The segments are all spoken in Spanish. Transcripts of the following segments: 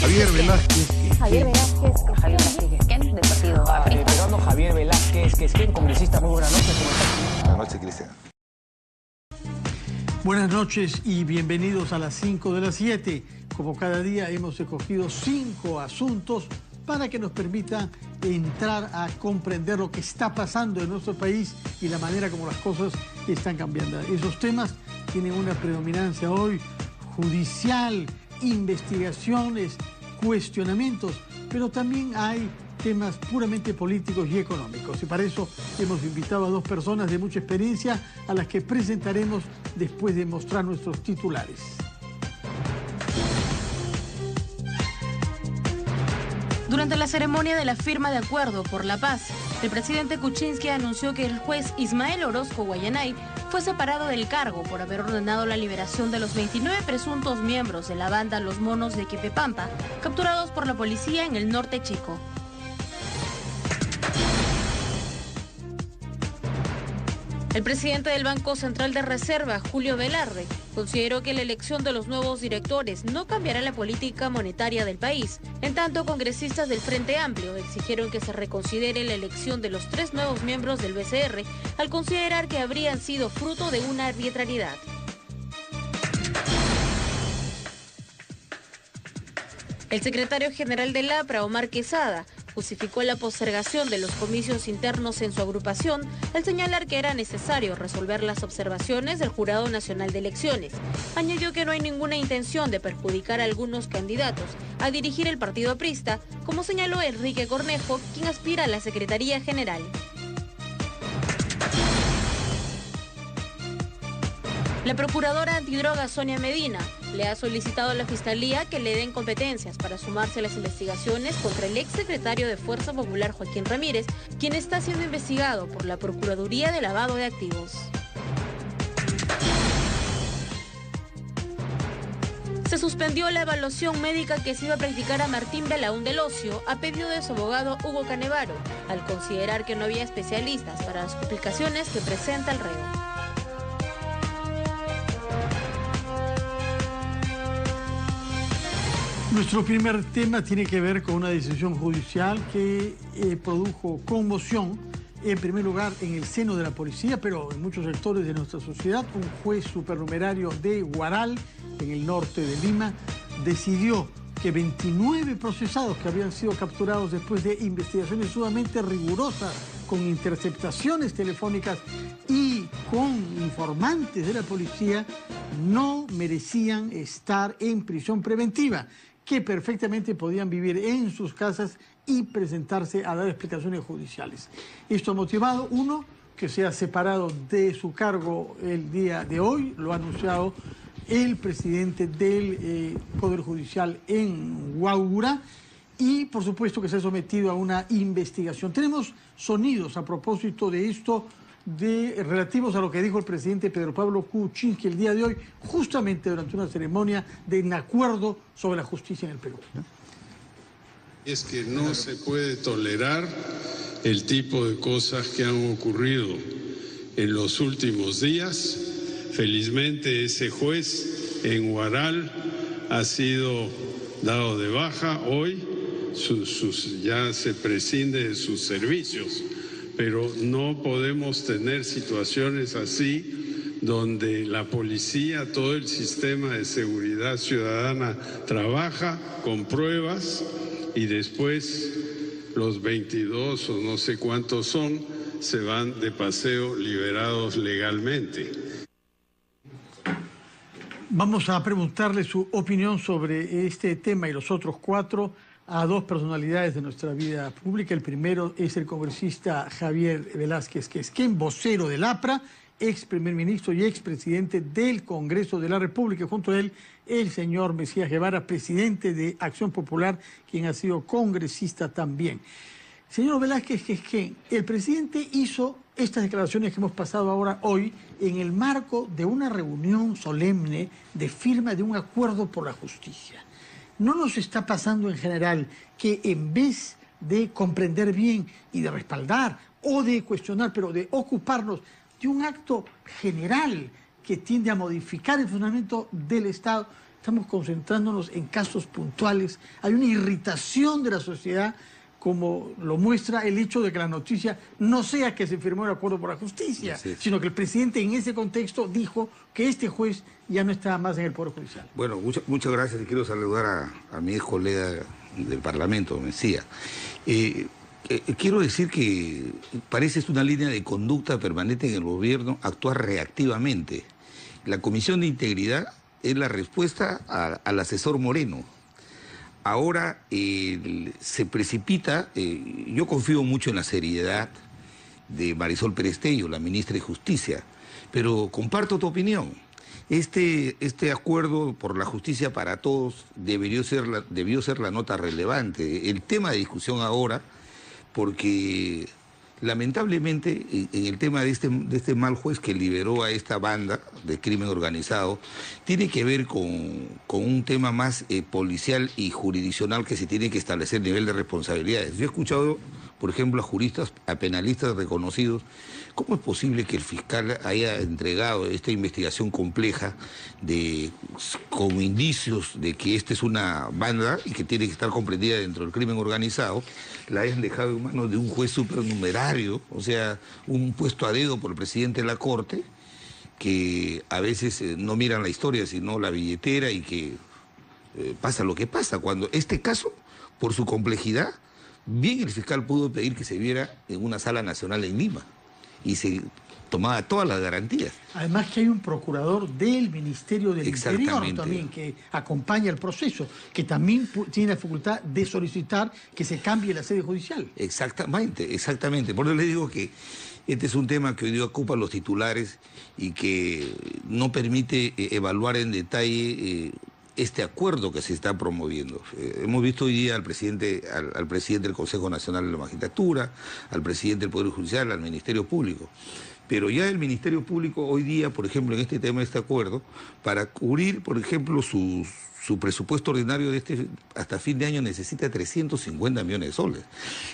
Javier Velázquez Quesquén. Javier Velázquez Quesquén, del Partido Aprista. Veterano Javier Velázquez Quesquén, congresista, muy buenas noches. ¿Cómo estás? Buenas noches, Cristian. Buenas noches y bienvenidos a las 5 de las 7. Como cada día hemos escogido 5 asuntos para que nos permita entrar a comprender lo que está pasando en nuestro país y la manera como las cosas están cambiando. Esos temas tienen una predominancia hoy judicial, investigaciones, cuestionamientos, pero también hay temas puramente políticos y económicos. Y para eso hemos invitado a 2 personas de mucha experiencia a las que presentaremos después de mostrar nuestros titulares. Durante la ceremonia de la firma de acuerdo por la paz, el presidente Kuczynski anunció que el juez Ismael Orozco Guayanay fue separado del cargo por haber ordenado la liberación de los 29 presuntos miembros de la banda Los Monos de Quepepampa, capturados por la policía en el norte chico. El presidente del Banco Central de Reserva, Julio Velarde, consideró que la elección de los nuevos directores no cambiará la política monetaria del país. En tanto, congresistas del Frente Amplio exigieron que se reconsidere la elección de los 3 nuevos miembros del BCR, al considerar que habrían sido fruto de una arbitrariedad. El secretario general del APRA, Omar Quesada, justificó la postergación de los comicios internos en su agrupación al señalar que era necesario resolver las observaciones del Jurado Nacional de Elecciones. Añadió que no hay ninguna intención de perjudicar a algunos candidatos a dirigir el partido aprista, como señaló Enrique Cornejo, quien aspira a la Secretaría General. La procuradora antidroga Sonia Medina le ha solicitado a la Fiscalía que le den competencias para sumarse a las investigaciones contra el exsecretario de Fuerza Popular Joaquín Ramírez, quien está siendo investigado por la Procuraduría de Lavado de Activos. Se suspendió la evaluación médica que se iba a practicar a Martín Belaún del Ocio a pedido de su abogado Hugo Canevaro, al considerar que no había especialistas para las complicaciones que presenta el reo. Nuestro primer tema tiene que ver con una decisión judicial que produjo conmoción, en primer lugar en el seno de la policía, pero en muchos sectores de nuestra sociedad. Un juez supernumerario de Huaral, en el norte de Lima, decidió que 29 procesados que habían sido capturados después de investigaciones sumamente rigurosas, con interceptaciones telefónicas y con informantes de la policía, no merecían estar en prisión preventiva, que perfectamente podían vivir en sus casas y presentarse a dar explicaciones judiciales. Esto ha motivado, uno, que sea separado de su cargo el día de hoy, lo ha anunciado el presidente del Poder Judicial en Huaura, y por supuesto que se ha sometido a una investigación. Tenemos sonidos a propósito de esto, relativos a lo que dijo el presidente Pedro Pablo Kuczynski el día de hoy, justamente durante una ceremonia de acuerdo sobre la justicia en el Perú. Es que no se puede tolerar el tipo de cosas que han ocurrido en los últimos días. Felizmente ese juez en Huaral ha sido dado de baja hoy, ya se prescinde de sus servicios. Pero no podemos tener situaciones así donde la policía, todo el sistema de seguridad ciudadana trabaja con pruebas y después los 22 o no sé cuántos son, se van de paseo liberados legalmente. Vamos a preguntarle su opinión sobre este tema y los otros 4 a 2 personalidades de nuestra vida pública. El primero es el congresista Javier Velázquez Quesquén, vocero del APRA, ex primer ministro y ex presidente del Congreso de la República. Junto a él, el señor Mesías Guevara, presidente de Acción Popular, quien ha sido congresista también. Señor Velázquez Quesquén, el presidente hizo estas declaraciones que hemos pasado ahora hoy en el marco de una reunión solemne de firma de un acuerdo por la justicia. ¿No nos está pasando en general que en vez de comprender bien y de respaldar o de cuestionar, pero de ocuparnos de un acto general que tiende a modificar el funcionamiento del Estado, estamos concentrándonos en casos puntuales. Hay una irritación de la sociedad, como lo muestra el hecho de que la noticia no sea que se firmó el acuerdo por la justicia, sino que el presidente en ese contexto dijo que este juez ya no estaba más en el Poder Judicial. Bueno, muchas gracias y quiero saludar a mi ex colega del Parlamento, Mesía. Quiero decir que parece una línea de conducta permanente en el gobierno actuar reactivamente. La Comisión de Integridad es la respuesta al asesor Moreno. Ahora se precipita, yo confío mucho en la seriedad de Marisol Perestello, la ministra de Justicia, pero comparto tu opinión. Este acuerdo por la justicia para todos debió ser la nota relevante. El tema de discusión ahora, porque lamentablemente en el tema de este mal juez que liberó a esta banda de crimen organizado, tiene que ver con un tema más policial y jurisdiccional que se tiene que establecer nivel de responsabilidades. Yo he escuchado, por ejemplo, a juristas, a penalistas reconocidos, ¿cómo es posible que el fiscal haya entregado esta investigación compleja con indicios de que esta es una banda y que tiene que estar comprendida dentro del crimen organizado, la hayan dejado en manos de un juez supernumerario, o sea, un puesto a dedo por el presidente de la Corte, que a veces no miran la historia, sino la billetera, y que pasa lo que pasa? Cuando este caso, por su complejidad, bien el fiscal pudo pedir que se viera en una sala nacional en Lima y se tomaba todas las garantías. Además que hay un procurador del Ministerio del Interior también que acompaña el proceso, que también tiene la facultad de solicitar que se cambie la sede judicial. Exactamente. Por eso le digo que este es un tema que hoy día ocupa los titulares y que no permite evaluar en detalle este acuerdo que se está promoviendo. Hemos visto hoy día al presidente del Consejo Nacional de la Magistratura, al presidente del Poder Judicial, al Ministerio Público. Pero ya el Ministerio Público hoy día, por ejemplo, en este tema de este acuerdo, para cubrir, por ejemplo, su presupuesto ordinario hasta fin de año necesita 350 millones de soles.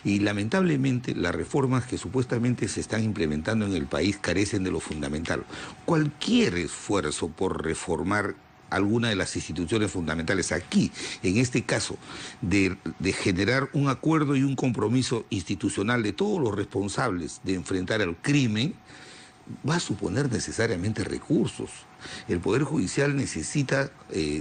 Y lamentablemente las reformas que supuestamente se están implementando en el país carecen de lo fundamental. Cualquier esfuerzo por reformar alguna de las instituciones fundamentales aquí, en este caso, de generar un acuerdo y un compromiso institucional de todos los responsables de enfrentar al crimen, va a suponer necesariamente recursos. El Poder Judicial necesita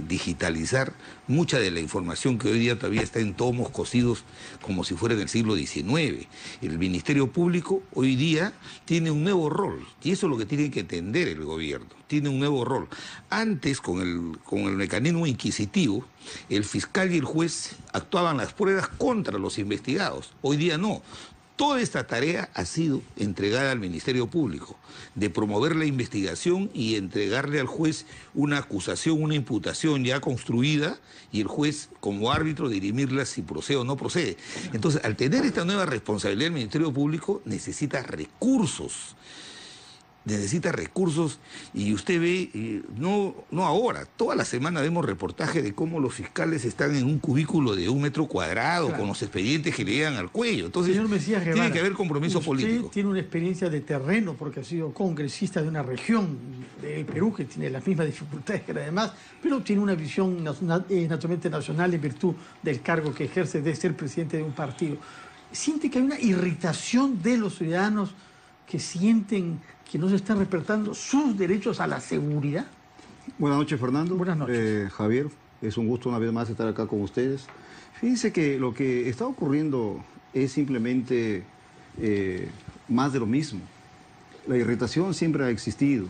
digitalizar mucha de la información que hoy día todavía está en tomos cosidos como si fuera en el siglo XIX. El Ministerio Público hoy día tiene un nuevo rol, y eso es lo que tiene que entender el gobierno. Tiene un nuevo rol. Antes, con el mecanismo inquisitivo, el fiscal y el juez actuaban las pruebas contra los investigados. Hoy día no. Toda esta tarea ha sido entregada al Ministerio Público, de promover la investigación y entregarle al juez una acusación, una imputación ya construida, y el juez, como árbitro, dirimirla si procede o no procede. Entonces, al tener esta nueva responsabilidad, el Ministerio Público necesita recursos. Y usted ve, no ahora, toda la semana vemos reportajes de cómo los fiscales están en un cubículo de 1 metro cuadrado, claro, con los expedientes que le llegan al cuello. Entonces, señor Mesías Guevara, tiene que haber compromiso político. Usted tiene una experiencia de terreno porque ha sido congresista de una región del Perú que tiene las mismas dificultades que las demás, pero tiene una visión naturalmente nacional en virtud del cargo que ejerce de ser presidente de un partido. ¿Siente que hay una irritación de los ciudadanos que sienten que no se están respetando sus derechos a la seguridad? Buenas noches, Fernando. Buenas noches. Javier, es un gusto una vez más estar acá con ustedes. Fíjense que lo que está ocurriendo es simplemente más de lo mismo. La irritación siempre ha existido.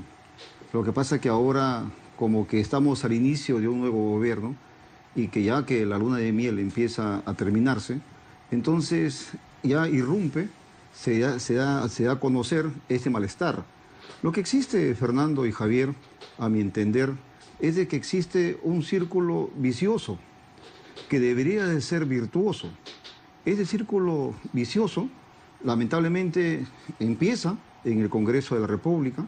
Lo que pasa es que ahora, como que estamos al inicio de un nuevo gobierno y que ya que la luna de miel empieza a terminarse, entonces ya irrumpe, se da a conocer este malestar. Lo que existe, Fernando y Javier, a mi entender, es de que existe un círculo vicioso que debería de ser virtuoso. Ese círculo vicioso, lamentablemente, empieza en el Congreso de la República,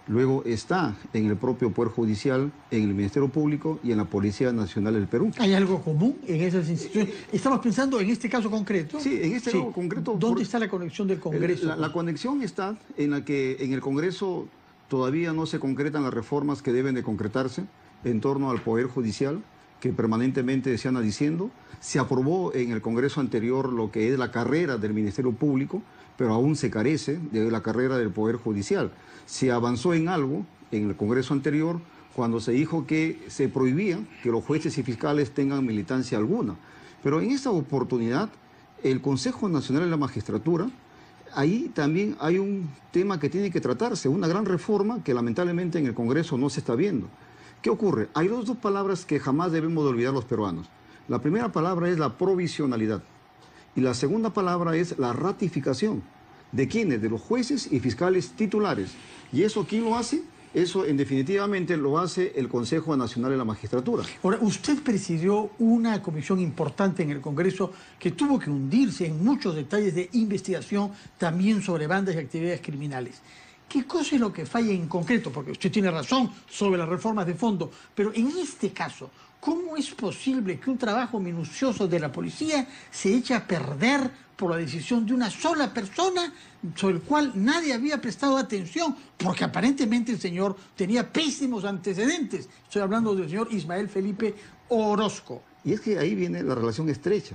luego está en el propio Poder Judicial, en el Ministerio Público y en la Policía Nacional del Perú. ¿Hay algo común en esas instituciones? Estamos pensando en este caso concreto. Sí, en este caso concreto. ¿Dónde está la conexión del Congreso? La conexión está en la que en el Congreso todavía no se concretan las reformas que deben de concretarse, en torno al Poder Judicial, que permanentemente se anda diciendo. Se aprobó en el Congreso anterior lo que es la carrera del Ministerio Público, pero aún se carece de la carrera del Poder Judicial. Se avanzó en algo en el Congreso anterior cuando se dijo que se prohibía que los jueces y fiscales tengan militancia alguna. Pero en esta oportunidad, el Consejo Nacional de la Magistratura, ahí también hay un tema que tiene que tratarse, una gran reforma que lamentablemente en el Congreso no se está viendo. ¿Qué ocurre? Hay dos palabras que jamás debemos de olvidar los peruanos. La primera palabra es la provisionalidad y la segunda palabra es la ratificación. ¿De quiénes? De los jueces y fiscales titulares. ¿Y eso quién lo hace? Eso en definitivamente lo hace el Consejo Nacional de la Magistratura. Ahora, usted presidió una comisión importante en el Congreso que tuvo que hundirse en muchos detalles de investigación también sobre bandas y actividades criminales. ¿Qué cosa es lo que falla en concreto? Porque usted tiene razón sobre las reformas de fondo, pero en este caso, ¿cómo es posible que un trabajo minucioso de la policía se eche a perder por la decisión de una sola persona sobre el cual nadie había prestado atención? Porque aparentemente el señor tenía pésimos antecedentes. Estoy hablando del señor Ismael Felipe Orozco. Y es que ahí viene la relación estrecha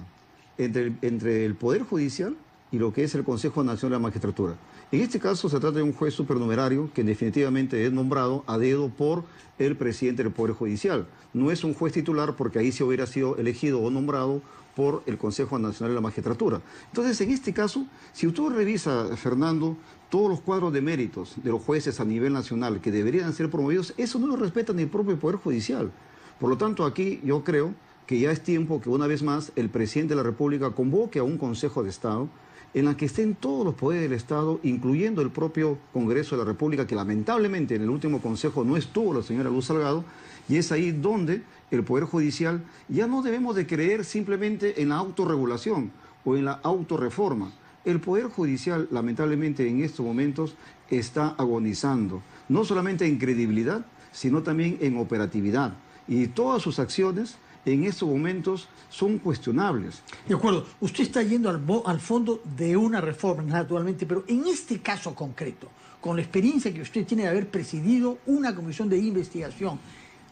entre el Poder Judicial y lo que es el Consejo Nacional de la Magistratura. En este caso se trata de un juez supernumerario que definitivamente es nombrado a dedo por el presidente del Poder Judicial. No es un juez titular porque ahí se hubiera sido elegido o nombrado por el Consejo Nacional de la Magistratura. Entonces, en este caso, si usted revisa, Fernando, todos los cuadros de méritos de los jueces a nivel nacional que deberían ser promovidos, eso no lo respeta ni el propio Poder Judicial. Por lo tanto, aquí yo creo que ya es tiempo que una vez más el presidente de la República convoque a un Consejo de Estado en la que estén todos los poderes del Estado, incluyendo el propio Congreso de la República, que lamentablemente en el último Consejo no estuvo la señora Luz Salgado, y es ahí donde el Poder Judicial ya no debemos de creer simplemente en la autorregulación o en la autorreforma. El Poder Judicial, lamentablemente, en estos momentos está agonizando, no solamente en credibilidad, sino también en operatividad. Y todas sus acciones en estos momentos son cuestionables. De acuerdo, usted está yendo al fondo de una reforma, naturalmente, pero en este caso concreto, con la experiencia que usted tiene de haber presidido una comisión de investigación,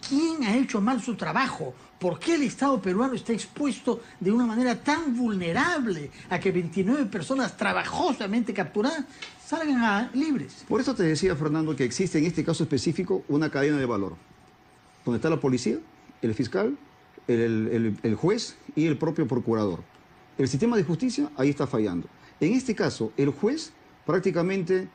¿quién ha hecho mal su trabajo? ¿Por qué el Estado peruano está expuesto de una manera tan vulnerable a que 29 personas trabajosamente capturadas salgan libres? Por eso te decía, Fernando, que existe en este caso específico una cadena de valor, donde está la policía, el fiscal, el juez y el propio procurador. El sistema de justicia ahí está fallando. En este caso, el juez prácticamente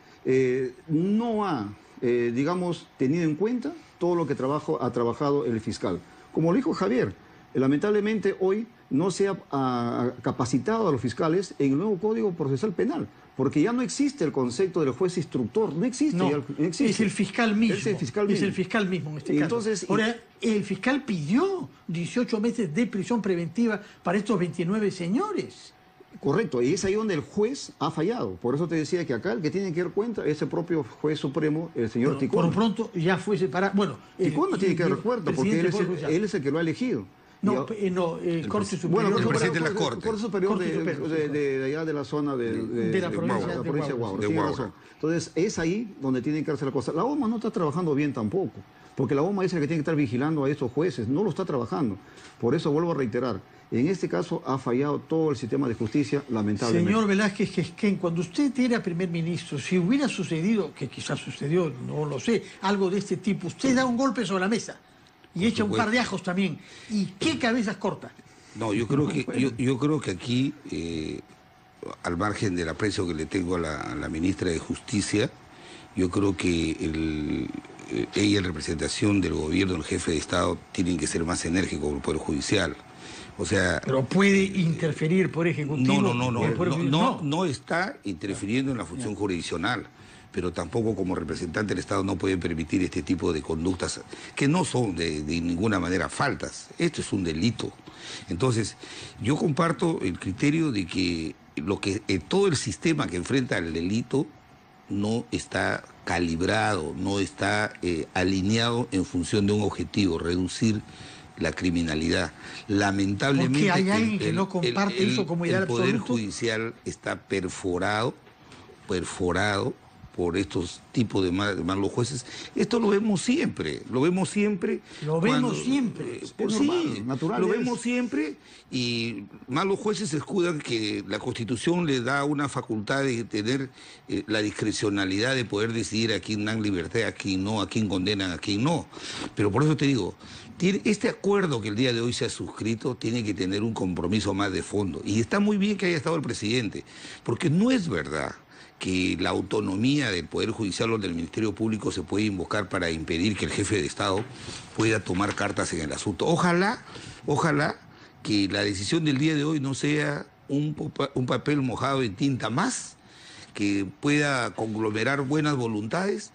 no ha, digamos, tenido en cuenta todo lo que ha trabajado el fiscal. Como lo dijo Javier, lamentablemente hoy no se ha capacitado a los fiscales en el nuevo Código Procesal Penal, porque ya no existe el concepto del juez instructor, no existe. No, no existe. Es el fiscal mismo. Es el fiscal mismo. Es el fiscal mismo en este caso. Entonces, ahora, el fiscal pidió 18 meses de prisión preventiva para estos 29 señores. Correcto, y es ahí donde el juez ha fallado. Por eso te decía que acá el que tiene que dar cuenta es el propio juez supremo, el señor Ticona. Por pronto ya fue separado. Bueno, Ticona tiene que dar cuenta porque él es el que lo ha elegido. No, el Corte Superior. Bueno, el presidente de la Corte. El Corte Superior de allá de la zona de la provincia de Huaura. Tiene razón. Entonces, es ahí donde tiene que hacer la cosa. La OMA no está trabajando bien tampoco, porque la OMA es el que tiene que estar vigilando a estos jueces. No lo está trabajando. Por eso vuelvo a reiterar. En este caso ha fallado todo el sistema de justicia, lamentablemente. Señor Velázquez Quesquén, cuando usted era primer ministro, si hubiera sucedido, que quizás sucedió, no lo sé, algo de este tipo, usted da un golpe sobre la mesa y echa un par de ajos también. ¿Y qué cabezas corta? No, yo creo que aquí, al margen del aprecio que le tengo a la ministra de Justicia, yo creo que ella en representación del gobierno, el jefe de Estado, tienen que ser más enérgicos con el Poder Judicial. O sea, pero puede interferir por ejecutivo. No está interfiriendo en la función jurisdiccional, pero tampoco como representante del Estado no puede permitir este tipo de conductas que no son de ninguna manera faltas. Esto es un delito. Entonces, yo comparto el criterio de que todo el sistema que enfrenta el delito no está calibrado, no está alineado en función de un objetivo, reducir la criminalidad. Lamentablemente, porque hay alguien que no comparte eso como ideal absoluto. El Poder Judicial está perforado por estos tipos de malos jueces. Esto lo vemos siempre, Lo vemos siempre, normal, natural lo es. vemos siempre, y malos jueces se escudan que la Constitución les da una facultad de tener la discrecionalidad de poder decidir a quién dan libertad, a quién no, a quién condenan, a quién no. Pero por eso te digo, este acuerdo que el día de hoy se ha suscrito tiene que tener un compromiso más de fondo. Y está muy bien que haya estado el presidente, porque no es verdad que la autonomía del Poder Judicial o del Ministerio Público se puede invocar para impedir que el jefe de Estado pueda tomar cartas en el asunto. Ojalá que la decisión del día de hoy no sea un papel mojado en tinta más, que pueda conglomerar buenas voluntades,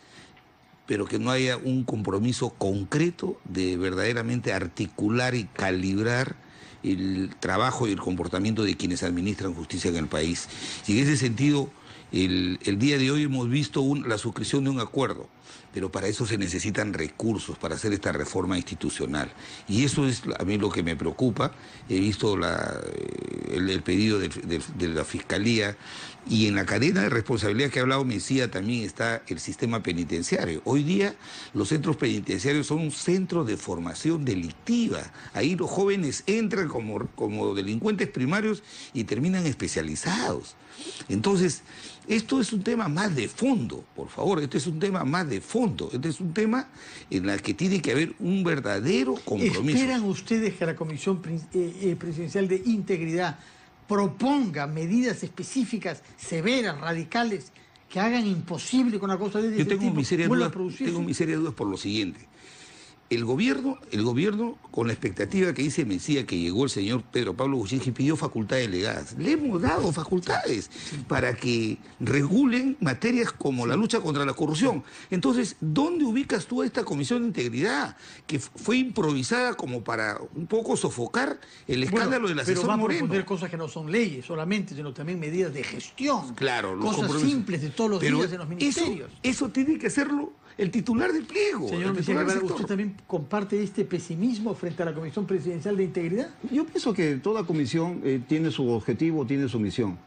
pero que no haya un compromiso concreto de verdaderamente articular y calibrar el trabajo y el comportamiento de quienes administran justicia en el país. Y en ese sentido, el día de hoy hemos visto la suscripción de un acuerdo, pero para eso se necesitan recursos para hacer esta reforma institucional. Y eso es a mí lo que me preocupa. He visto el pedido de la Fiscalía, y en la cadena de responsabilidad que ha hablado Mesía también está el sistema penitenciario. Hoy día los centros penitenciarios son un centro de formación delictiva. Ahí los jóvenes entran como delincuentes primarios y terminan especializados. Entonces, esto es un tema más de fondo, por favor, este es un tema más de fondo, este es un tema en el que tiene que haber un verdadero compromiso. ¿Esperan ustedes que la Comisión Presidencial de Integridad proponga medidas específicas, severas, radicales, que hagan imposible con una cosa de ese tipo? Yo tengo mis serias dudas por lo siguiente. El gobierno, con la expectativa que dice Mesía, que llegó el señor Pedro Pablo Kuczynski, pidió facultades delegadas. Le hemos dado facultades para que regulen materias como la lucha contra la corrupción. Entonces, ¿dónde ubicas tú a esta Comisión de Integridad, que fue improvisada como para un poco sofocar el escándalo del asesor Moreno? Pero va a proponer cosas que no son leyes solamente, sino también medidas de gestión. Claro, cosas simples de todos los días en los ministerios. Eso tiene que hacerlo el titular del pliego. Señor Mesía Guevara, ¿usted también comparte este pesimismo frente a la Comisión Presidencial de Integridad? Yo pienso que toda comisión tiene su objetivo, tiene su misión.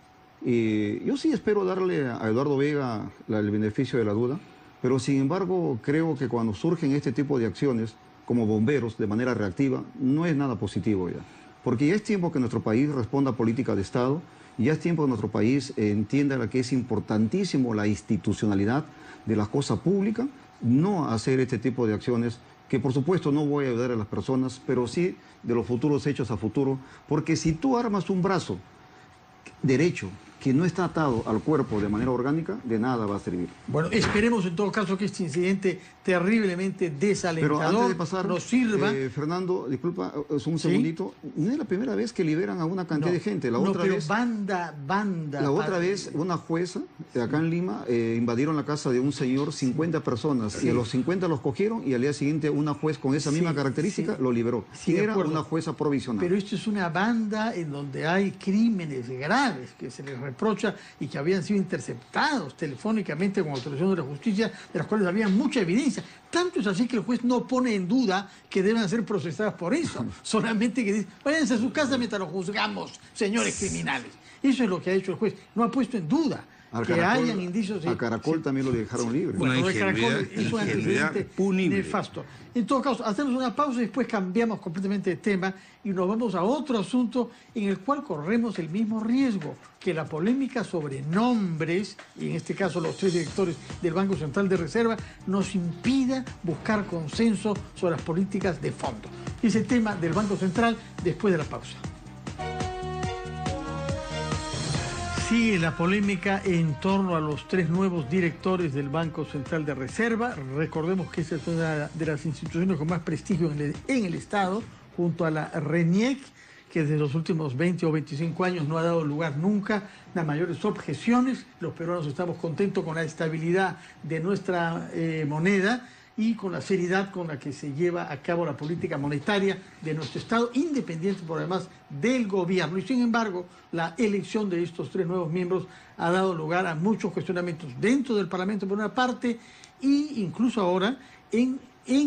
Yo sí espero darle a Eduardo Vega el beneficio de la duda, pero sin embargo creo que cuando surgen este tipo de acciones como bomberos de manera reactiva, no es nada positivo ya. Porque ya es tiempo que nuestro país responda a política de Estado, y ya es tiempo que nuestro país entienda que es importantísimo la institucionalidad de las cosas públicas, no hacer este tipo de acciones que por supuesto no voy a ayudar a las personas, pero sí de los futuros hechos a futuro, porque si tú armas un brazo derecho que no está atado al cuerpo de manera orgánica, de nada va a servir. Bueno, esperemos en todo caso que este incidente terriblemente desalentador Pero antes de pasar, nos sirva. Fernando, disculpa, un segundito. No es la primera vez que liberan a una cantidad de gente. La otra vez, banda. La otra vez, una jueza de acá en Lima invadieron la casa de un señor, 50 personas, y a los 50 los cogieron, y al día siguiente una juez con esa misma característica lo liberó. Sí, era una jueza provisional. Pero esto es una banda en donde hay crímenes graves que se les reprocha y que habían sido interceptados telefónicamente con autorización de la justicia, de las cuales había mucha evidencia. Tanto es así que el juez no pone en duda que deben ser procesadas por eso, solamente que dice, váyanse a su casa mientras los juzgamos, señores criminales. Eso es lo que ha hecho el juez, no ha puesto en duda que hayan indicios. A Caracol también lo dejaron libre. Bueno, lo de Caracol es un antecedente nefasto. En todo caso, hacemos una pausa y después cambiamos completamente de tema y nos vamos a otro asunto en el cual corremos el mismo riesgo, que la polémica sobre nombres, y en este caso los 3 directores del Banco Central de Reserva, nos impida buscar consenso sobre las políticas de fondo. Ese tema del Banco Central después de la pausa. Sigue la polémica en torno a los 3 nuevos directores del Banco Central de Reserva. Recordemos que esa es una de las instituciones con más prestigio en el Estado, junto a la RENIEC, que desde los últimos 20 o 25 años no ha dado lugar nunca a mayores objeciones. Los peruanos estamos contentos con la estabilidad de nuestra moneda y con la seriedad con la que se lleva a cabo la política monetaria de nuestro Estado, independiente por demás del gobierno. Y sin embargo, la elección de estos 3 nuevos miembros ha dado lugar a muchos cuestionamientos dentro del Parlamento por una parte, e incluso ahora en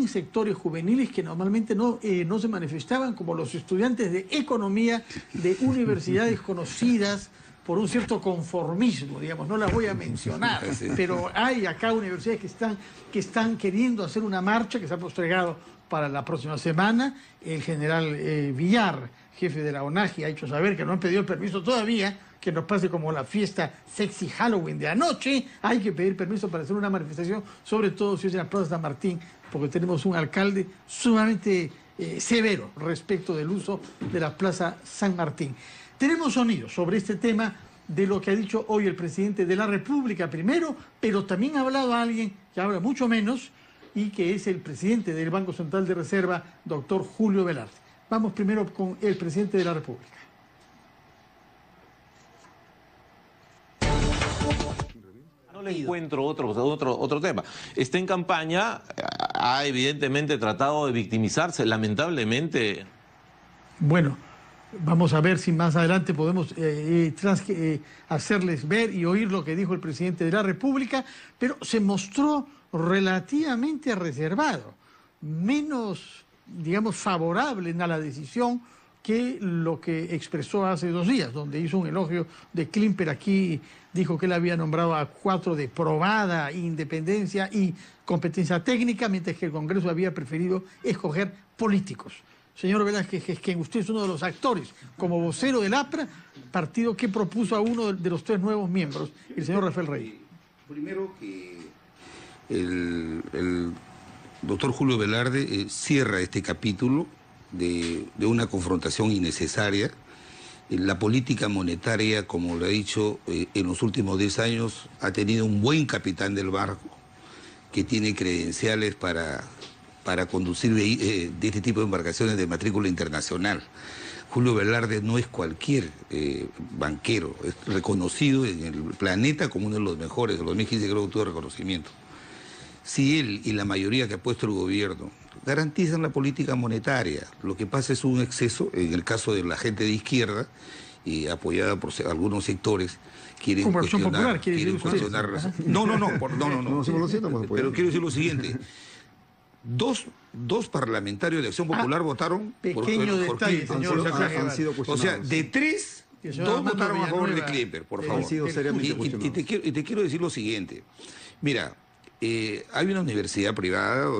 sectores juveniles que normalmente no se manifestaban, como los estudiantes de economía de universidades conocidas por un cierto conformismo, digamos, no las voy a mencionar, pero hay acá universidades que están queriendo hacer una marcha que se ha postergado para la próxima semana. El general Villar, jefe de la ONAGI, ha hecho saber que no han pedido el permiso todavía, que nos pase como la fiesta sexy Halloween de anoche. Hay que pedir permiso para hacer una manifestación, sobre todo si es en la Plaza San Martín, porque tenemos un alcalde sumamente severo respecto del uso de la Plaza San Martín. Tenemos sonidos sobre este tema de lo que ha dicho hoy el presidente de la República primero, pero también ha hablado alguien que habla mucho menos y que es el presidente del Banco Central de Reserva, doctor Julio Velarde. Vamos primero con el presidente de la República. No le encuentro otro tema. Está en campaña, ha evidentemente tratado de victimizarse, lamentablemente. Bueno, vamos a ver si más adelante podemos hacerles ver y oír lo que dijo el presidente de la República, pero se mostró relativamente reservado, menos, digamos, favorable a la decisión que lo que expresó hace 2 días, donde hizo un elogio de Klimper. Aquí dijo que él había nombrado a 4 de probada independencia y competencia técnica, mientras que el Congreso había preferido escoger políticos. Señor Velázquez, es que usted es uno de los actores, como vocero del APRA, partido que propuso a uno de los 3 nuevos miembros, el señor Rafael Rey. Primero que el doctor Julio Velarde cierra este capítulo de una confrontación innecesaria. La política monetaria, como lo ha dicho, en los últimos 10 años ha tenido un buen capitán del barco que tiene credenciales para conducir de este tipo de embarcaciones de matrícula internacional. Julio Velarde no es cualquier banquero, es reconocido en el planeta como uno de los mejores. En 2015 creo que tuvo reconocimiento. Si él y la mayoría que ha puesto el gobierno garantizan la política monetaria, lo que pasa es un exceso, en el caso de la gente de izquierda, apoyada por algunos sectores, quieren cuestionar... Pero quiero decir lo siguiente. Dos parlamentarios de Acción Popular votaron pequeño detalle, señor. Han sido cuestionados. O sea, de 3, 2 votaron a favor de Klimper, por favor. Y te quiero decir lo siguiente. Mira, hay una universidad privada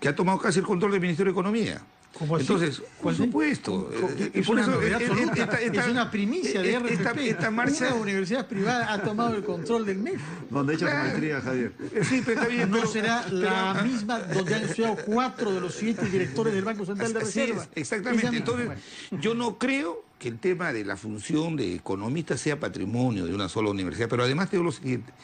que ha tomado casi el control del Ministerio de Economía. ¿Cómo así? Entonces, por supuesto. Es una primicia de RPP. Esta marcha... Una universidad privada ha tomado el control del MEF. Donde echa su maestría, Javier. Sí, pero está bien. No será la misma donde han estudiado 4 de los 7 directores del Banco Central de Reserva. Exactamente. Entonces, yo no creo que el tema de la función de economista sea patrimonio de una sola universidad, pero además te digo lo siguiente.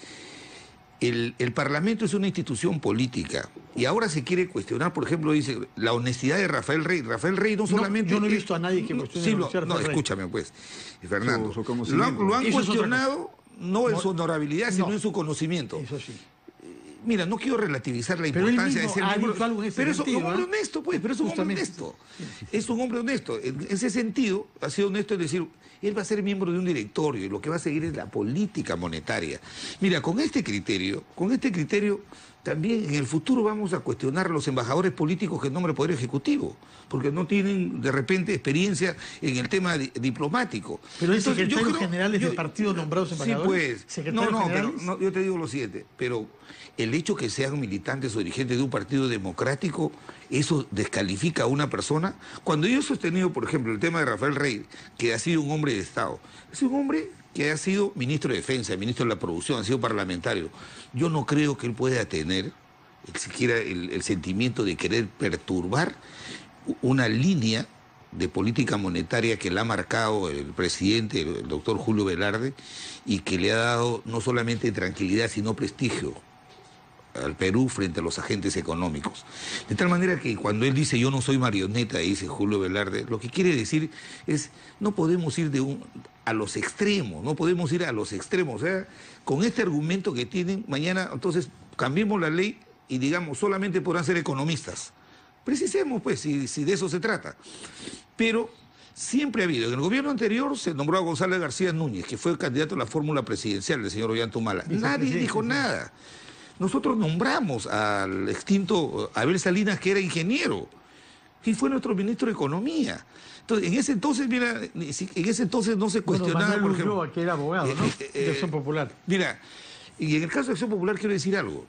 El Parlamento es una institución política y ahora se quiere cuestionar, por ejemplo, dice, la honestidad de Rafael Rey. Rafael Rey no solamente... Yo no he visto a nadie que cuestione escúchame pues, Fernando. Lo han cuestionado no en su honorabilidad, sino en su conocimiento. Eso sí. Mira, no quiero relativizar la importancia de ser miembro... Pero es un hombre honesto, pues, pero es un hombre honesto. Es un hombre honesto. En ese sentido, ha sido honesto en decir... Él va a ser miembro de un directorio y lo que va a seguir es la política monetaria. Mira, con este criterio también en el futuro vamos a cuestionar a los embajadores políticos que nombra el Poder Ejecutivo, porque no tienen de repente experiencia en el tema diplomático. Pero hay secretarios generales del partido nombrados embajadores. Sí, pues. No, yo te digo lo siguiente, pero el hecho que sean militantes o dirigentes de un partido democrático, eso descalifica a una persona. Cuando yo he sostenido, por ejemplo, el tema de Rafael Rey, que ha sido un hombre de Estado, es un hombre que ha sido ministro de Defensa, ministro de la Producción, ha sido parlamentario. Yo no creo que él pueda tener siquiera el sentimiento de querer perturbar una línea de política monetaria que la ha marcado el presidente, el doctor Julio Velarde, y que le ha dado no solamente tranquilidad, sino prestigio al Perú frente a los agentes económicos. De tal manera que cuando él dice yo no soy marioneta, dice Julio Velarde, lo que quiere decir es no podemos ir a los extremos, no podemos ir a los extremos. O sea, con este argumento que tienen, mañana entonces cambiemos la ley y digamos solamente podrán ser economistas. Precisemos pues si de eso se trata. Pero siempre ha habido, en el gobierno anterior se nombró a González García Núñez, que fue el candidato a la fórmula presidencial del señor Ollantumala. Nadie dijo nada. Nosotros nombramos al extinto Abel Salinas, que era ingeniero. y fue nuestro ministro de Economía. Entonces, en ese entonces, mira, en ese entonces no se cuestionaba, Manuel por ejemplo... Ulloa, que era abogado, ¿no? De Acción Popular. Mira, y en el caso de Acción Popular quiero decir algo.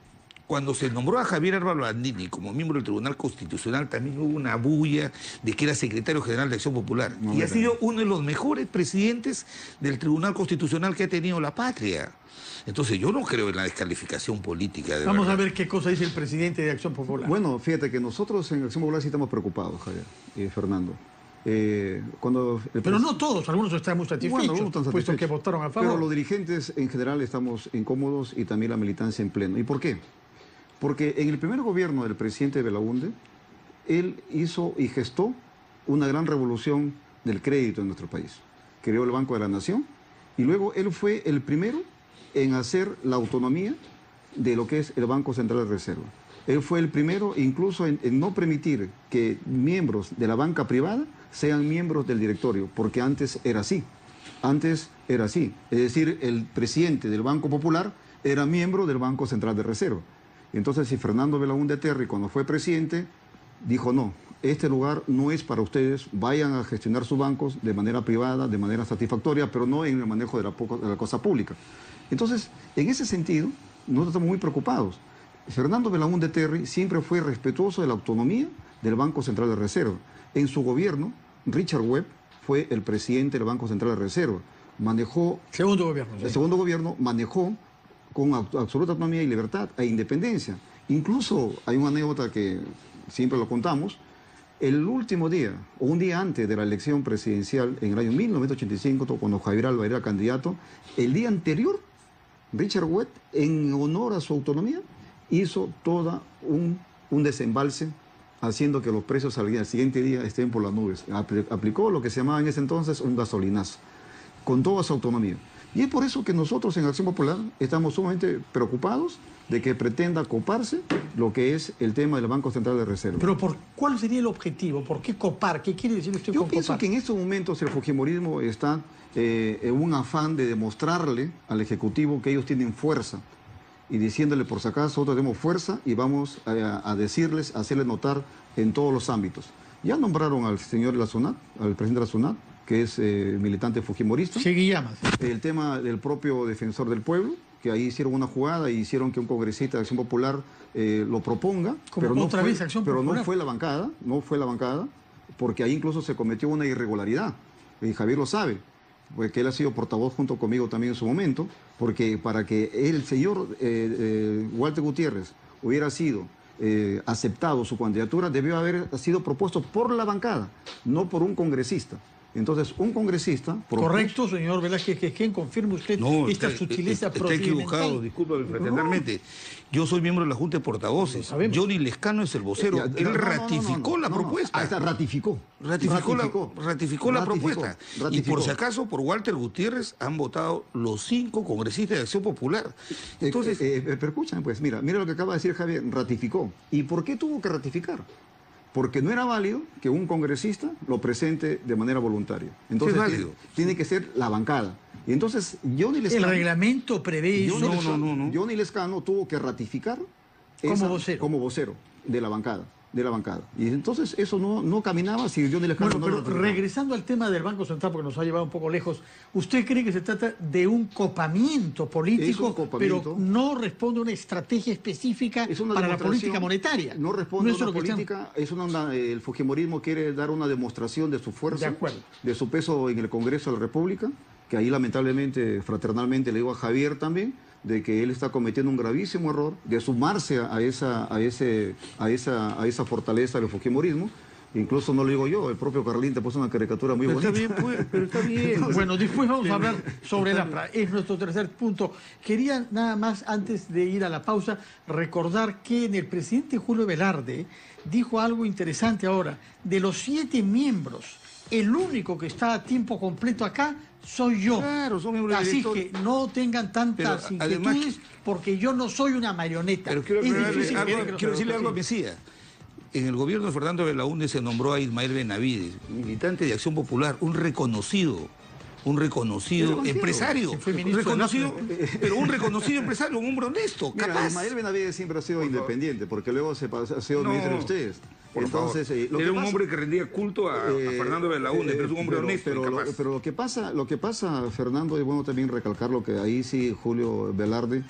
Cuando se nombró a Javier Álvaro Landini como miembro del Tribunal Constitucional, también hubo una bulla de que era secretario general de Acción Popular. Y ha sido uno de los mejores presidentes del Tribunal Constitucional que ha tenido la patria. Entonces yo no creo en la descalificación política. Vamos a ver qué cosa dice el presidente de Acción Popular. Bueno, fíjate que nosotros en Acción Popular sí estamos preocupados, Javier y Fernando. Pero no todos, algunos están muy satisfechos, bueno, algunos están puesto que votaron a favor. Pero los dirigentes en general estamos incómodos y también la militancia en pleno. ¿Y por qué? Porque en el primer gobierno del presidente Belaúnde, él hizo y gestó una gran revolución del crédito en nuestro país. Creó el Banco de la Nación y luego él fue el primero en hacer la autonomía de lo que es el Banco Central de Reserva. Él fue el primero incluso en no permitir que miembros de la banca privada sean miembros del directorio, porque antes era así. Antes era así. Es decir, el presidente del Banco Popular era miembro del Banco Central de Reserva. Entonces, si Fernando Belaúnde Terry, cuando fue presidente, dijo no, este lugar no es para ustedes, vayan a gestionar sus bancos de manera privada, de manera satisfactoria, pero no en el manejo de la cosa pública. Entonces, en ese sentido, nosotros estamos muy preocupados. Fernando Belaúnde Terry siempre fue respetuoso de la autonomía del Banco Central de Reserva. En su gobierno, Richard Webb fue el presidente del Banco Central de Reserva. Manejó... Segundo gobierno. Sí. El segundo gobierno manejó con absoluta autonomía y libertad e independencia. Incluso hay una anécdota que siempre lo contamos. El último día, o un día antes de la elección presidencial en el año 1985, cuando Javier Álvarez era candidato, el día anterior, Richard Webb, en honor a su autonomía, hizo todo un desembalse, haciendo que los precios al siguiente día estén por las nubes. Aplicó lo que se llamaba en ese entonces un gasolinazo, con toda su autonomía. Y es por eso que nosotros en Acción Popular estamos sumamente preocupados de que pretenda coparse lo que es el tema del Banco Central de Reserva. Pero ¿cuál sería el objetivo? ¿Por qué copar? ¿Qué quiere decir usted con copar? Yo pienso que en estos momentos el fujimorismo está en un afán de demostrarle al Ejecutivo que ellos tienen fuerza, y diciéndole por si acaso nosotros tenemos fuerza y vamos a decirles, a hacerles notar en todos los ámbitos. Ya nombraron al señor de la SUNAT, al presidente de la SUNAT, que es militante fujimorista. Seguillamas. El tema del propio defensor del pueblo, que ahí hicieron una jugada y hicieron que un congresista de Acción Popular lo proponga, pero no fue la bancada, porque ahí incluso se cometió una irregularidad, y Javier lo sabe, porque él ha sido portavoz junto conmigo también en su momento, porque para que el señor Walter Gutiérrez hubiera sido aceptado su candidatura, debió haber sido propuesto por la bancada, no por un congresista. Entonces, un congresista... Correcto, señor Velázquez Quezquén, confirme usted esta sutileza procedimental. Está equivocado, discúlpame fraternalmente. Yo soy miembro de la Junta de Portavoces. Johnny Lescano es el vocero. Él ratificó la propuesta. Ratificó la propuesta. Y por si acaso, por Walter Gutiérrez han votado los 5 congresistas de Acción Popular. Entonces, pero escúchame, pues, mira lo que acaba de decir Javier, ratificó. ¿Y por qué tuvo que ratificar? Porque no era válido que un congresista lo presente de manera voluntaria. Entonces, sí, es válido. Tiene que ser la bancada. Y entonces, Johnny Lescano... ¿El reglamento prevé eso? No. Johnny Lescano tuvo que ratificar como vocero de la bancada. Y entonces eso no caminaba si Johnny Lescano pero regresando al tema del Banco Central, porque nos ha llevado un poco lejos, ¿usted cree que se trata de un copamiento político, pero no responde a una estrategia específica para la política monetaria? No responde a una política, el fujimorismo quiere dar una demostración de su fuerza, de su peso en el Congreso de la República, que ahí lamentablemente, fraternalmente le digo a Javier también, de que él está cometiendo un gravísimo error de sumarse a esa fortaleza del fujimorismo. Incluso no lo digo yo, el propio Carlín te puso una caricatura muy bonita. Está bien, pues, pero está bien. Bueno, después vamos a hablar sobre el APRA. Es nuestro tercer punto. Quería nada más, antes de ir a la pausa, recordar que el presidente Julio Velarde dijo algo interesante ahora. De los 7 miembros, el único que está a tiempo completo acá soy yo. Claro, son miembros del directorio. Así que no tengan tantas inquietudes, porque yo no soy una marioneta. Pero quiero decirle algo a Mesías. En el gobierno de Fernando Belaúnde se nombró a Ismael Benavides, militante de Acción Popular, un reconocido empresario, pero un reconocido empresario, un hombre honesto, capaz. Ismael Benavides siempre ha sido independiente, porque luego ha sido ministro de ustedes. Entonces, era un hombre que rendía culto a Fernando Belaúnde, pero es un hombre honesto y capaz. Pero lo que pasa, Fernando, es bueno también recalcar lo que ahí sí Julio Velarde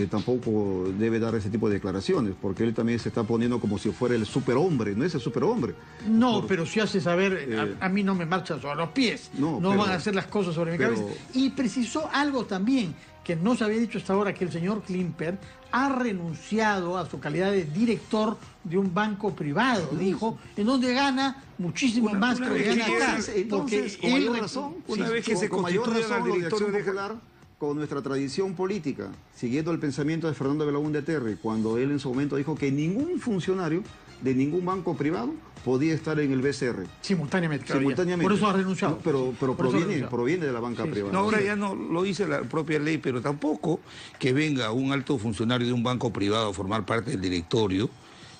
tampoco debe dar ese tipo de declaraciones, porque él también se está poniendo como si fuera el superhombre, no es el superhombre. No, pero si hace saber, a mí no me marchan sobre los pies, no van a hacer las cosas sobre mi cabeza. Y precisó algo también que no se había dicho hasta ahora, que el señor Klimper ha renunciado a su calidad de director de un banco privado, dijo, en donde gana muchísimo más que lo que gana acá. Entonces, con mayor razón, una vez que se constituyan al directorio popular, con nuestra tradición política, siguiendo el pensamiento de Fernando Belaúnde Terry, cuando él en su momento dijo que ningún funcionario de ningún banco privado podía estar en el BCR. Simultáneamente. Por eso ha renunciado. No, pero proviene de la banca privada. No, ahora ya no lo dice la propia ley, pero tampoco que venga un alto funcionario de un banco privado a formar parte del directorio,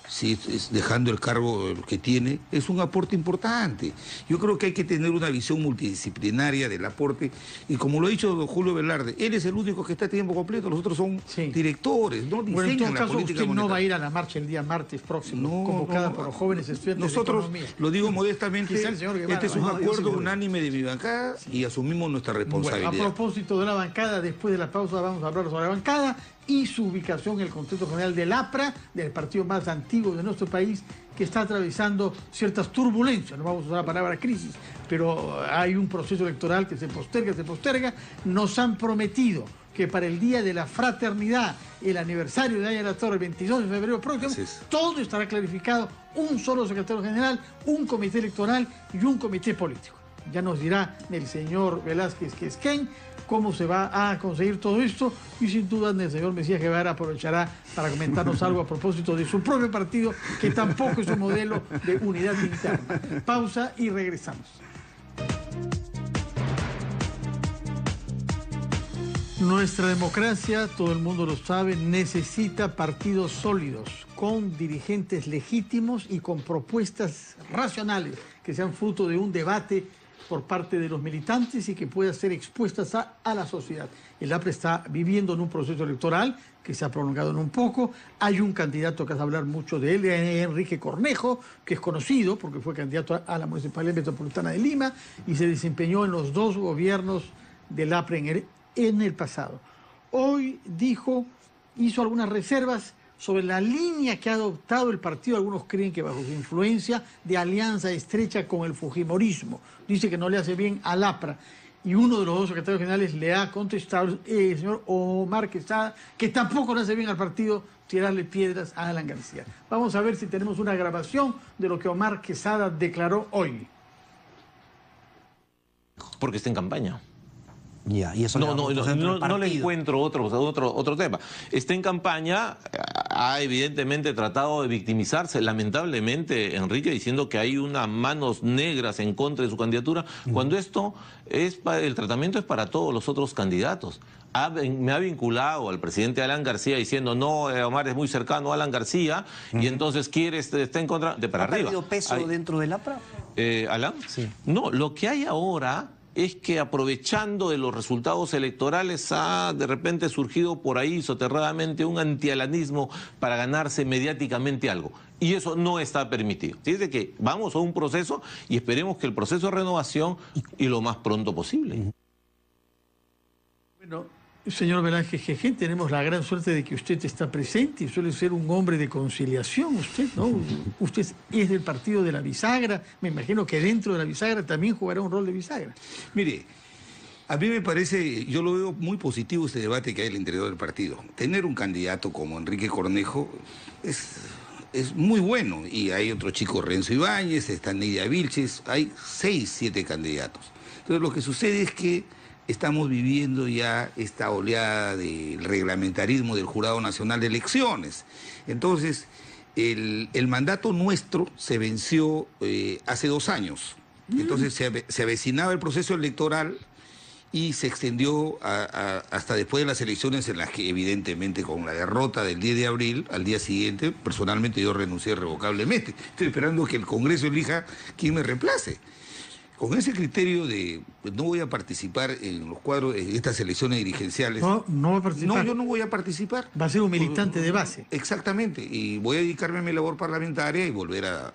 si dejando el cargo que tiene, es un aporte importante. Yo creo que hay que tener una visión multidisciplinaria del aporte, y como lo ha dicho don Julio Velarde, él es el único que está a tiempo completo, los otros son directores, no diseñan bueno, en todo la caso, política usted monetaria. no va a ir a la marcha el día martes próximo, convocada por los jóvenes estudiantes nosotros, de economía. lo digo modestamente, este es un acuerdo sí, unánime de mi bancada y asumimos nuestra responsabilidad. Bueno, a propósito de la bancada, después de la pausa vamos a hablar sobre la bancada y su ubicación en el Consejo General del APRA, del partido más antiguo de nuestro país, que está atravesando ciertas turbulencias. No vamos a usar la palabra crisis, pero hay un proceso electoral que se posterga. Nos han prometido que para el Día de la Fraternidad, el aniversario de Aya La Torre, el 22 de febrero próximo, todo estará clarificado, un solo secretario general, un comité electoral y un comité político. Ya nos dirá el señor Velázquez Quesquén cómo se va a conseguir todo esto, y sin duda el señor Mesías Guevara aprovechará para comentarnos algo a propósito de su propio partido, que tampoco es un modelo de unidad interna. Pausa y regresamos. Nuestra democracia, todo el mundo lo sabe, necesita partidos sólidos, con dirigentes legítimos y con propuestas racionales que sean fruto de un debate por parte de los militantes y que puedan ser expuestas a la sociedad. El APRA está viviendo en un proceso electoral que se ha prolongado en un poco. Hay un candidato que vas a hablar mucho de él, Enrique Cornejo, que es conocido porque fue candidato a la Municipalidad Metropolitana de Lima y se desempeñó en los dos gobiernos del APRA en el pasado. Hoy hizo algunas reservas sobre la línea que ha adoptado el partido. Algunos creen que bajo su influencia de alianza estrecha con el fujimorismo. Dice que no le hace bien al APRA. Y uno de los dos secretarios generales le ha contestado, el señor Omar Quesada, que tampoco le hace bien al partido tirarle piedras a Alan García. Vamos a ver si tenemos una grabación de lo que Omar Quesada declaró hoy. Porque está en campaña. Ya, y eso no le encuentro otro tema. Está en campaña, ha evidentemente tratado de victimizarse, lamentablemente, Enrique, diciendo que hay unas manos negras en contra de su candidatura, cuando esto el tratamiento es para todos los otros candidatos. Me ha vinculado al presidente Alan García diciendo, no, Omar es muy cercano a Alan García, y entonces está en contra de para arriba. ¿Ha perdido peso dentro del APRA? ¿Alan? Sí. No, lo que hay ahora es que, aprovechando de los resultados electorales, ha de repente surgido por ahí soterradamente un antialanismo para ganarse mediáticamente algo. Y eso no está permitido. Así es de que vamos a un proceso y esperemos que el proceso de renovación y lo más pronto posible. Bueno, señor Velázquez Quesquén, tenemos la gran suerte de que usted está presente y suele ser un hombre de conciliación, usted, ¿no? Usted es del partido de la bisagra, me imagino que dentro de la bisagra también jugará un rol de bisagra. Mire, a mí me parece, yo lo veo muy positivo este debate que hay al interior del partido. Tener un candidato como Enrique Cornejo es muy bueno, y hay otro chico, Renzo Ibáñez, está Nidia Vilches, hay 6, 7 candidatos. Entonces lo que sucede es que estamos viviendo ya esta oleada del reglamentarismo del Jurado Nacional de Elecciones. Entonces, el mandato nuestro se venció hace 2 años. Entonces se avecinaba el proceso electoral y se extendió hasta después de las elecciones, en las que evidentemente con la derrota del 10 de abril, al día siguiente, personalmente yo renuncié irrevocablemente. Estoy esperando que el Congreso elija quién me reemplace. con ese criterio de no voy a participar en los cuadros, en estas elecciones dirigenciales. No va a participar. No, yo no voy a participar. Va a ser un militante de base. Exactamente, y voy a dedicarme a mi labor parlamentaria y volver a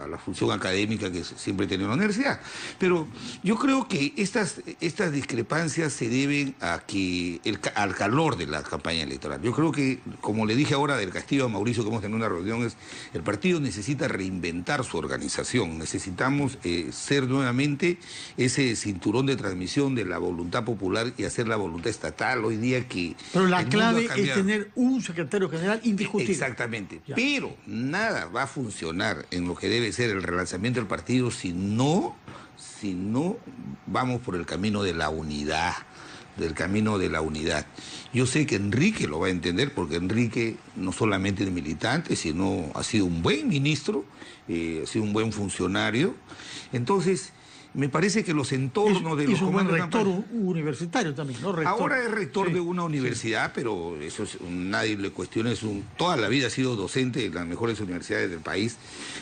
la función académica que siempre he tenido en la universidad. Pero yo creo que estas discrepancias se deben al calor de la campaña electoral. Yo creo que, como le dije ahora del Castillo a Mauricio, que hemos tenido una reunión, el partido necesita reinventar su organización. Necesitamos ser nuevamente ese cinturón de transmisión de la voluntad popular y hacer la voluntad estatal hoy día que... Pero la clave es tener un secretario general indiscutible. Exactamente. Ya. Pero nada va a funcionar en lo que debe ser el relanzamiento del partido si no vamos por el camino de la unidad. Yo sé que Enrique lo va a entender, porque Enrique no solamente es militante, sino ha sido un buen ministro, ha sido un buen funcionario. Entonces, me parece que los entornos de los es un buen comandos rector universitario también, ¿no? Rector. Ahora es rector Sí. de una universidad, pero eso nadie le cuestiona, toda la vida ha sido docente en las mejores universidades del país.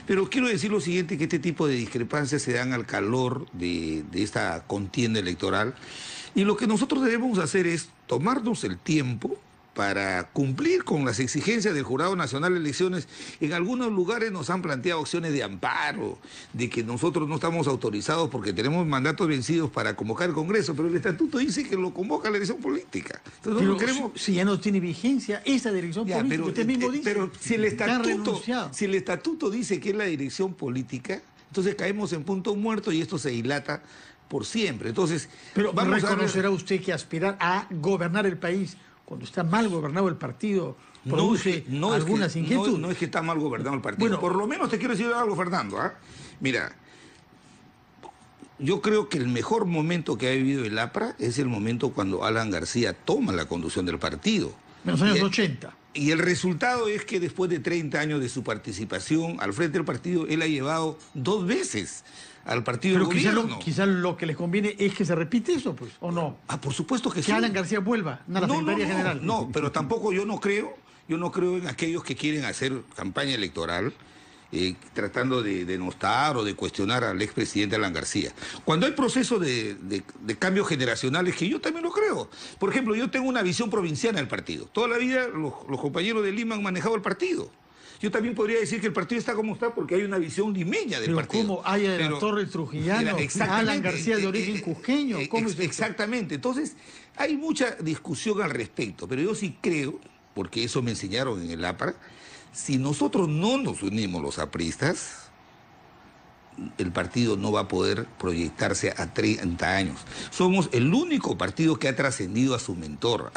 Pero quiero decir lo siguiente, que este tipo de discrepancias se dan al calor de esta contienda electoral, y lo que nosotros debemos hacer es tomarnos el tiempo para cumplir con las exigencias del Jurado Nacional de Elecciones. En algunos lugares nos han planteado acciones de amparo, de que nosotros no estamos autorizados porque tenemos mandatos vencidos para convocar el Congreso, pero el estatuto dice que lo convoca la elección política. Entonces, Pero no queremos... si ya no tiene vigencia esa dirección política, pero, usted mismo dice. pero si el renunciado. estatuto dice que es la dirección política, entonces caemos en punto muerto y esto se dilata por siempre. Entonces, Pero vamos reconocerá usted que aspirar a gobernar el país cuando está mal gobernado el partido produce algunas inquietudes. No es que está mal gobernado el partido. Bueno, por lo menos te quiero decir algo, Fernando. Mira, yo creo que el mejor momento que ha vivido el APRA es el momento cuando Alan García toma la conducción del partido. En los años 80. Y el resultado es que después de 30 años de su participación al frente del partido, él ha llevado 2 veces al partido Pero de gobierno. quizás lo que les conviene es que se repite eso, pues, ¿o no? Por supuesto que sí. Que Alan García vuelva a la Secretaría General. No, pero tampoco yo no creo en aquellos que quieren hacer campaña electoral tratando de denostar o de cuestionar al expresidente Alan García. Cuando hay procesos de cambios generacionales, que yo también lo creo. Por ejemplo, yo tengo una visión provinciana del partido. Toda la vida los compañeros de Lima han manejado el partido. Yo también podría decir que el partido está como está porque hay una visión limeña del partido. Pero ¿cómo? Haya de la Torre Trujillano, Alan García de origen cusqueño. ¿Cómo es exactamente. Entonces, hay mucha discusión al respecto, pero yo sí creo, porque eso me enseñaron en el APRA, si nosotros no nos unimos los apristas, el partido no va a poder proyectarse a 30 años. Somos el único partido que ha trascendido a su mentor.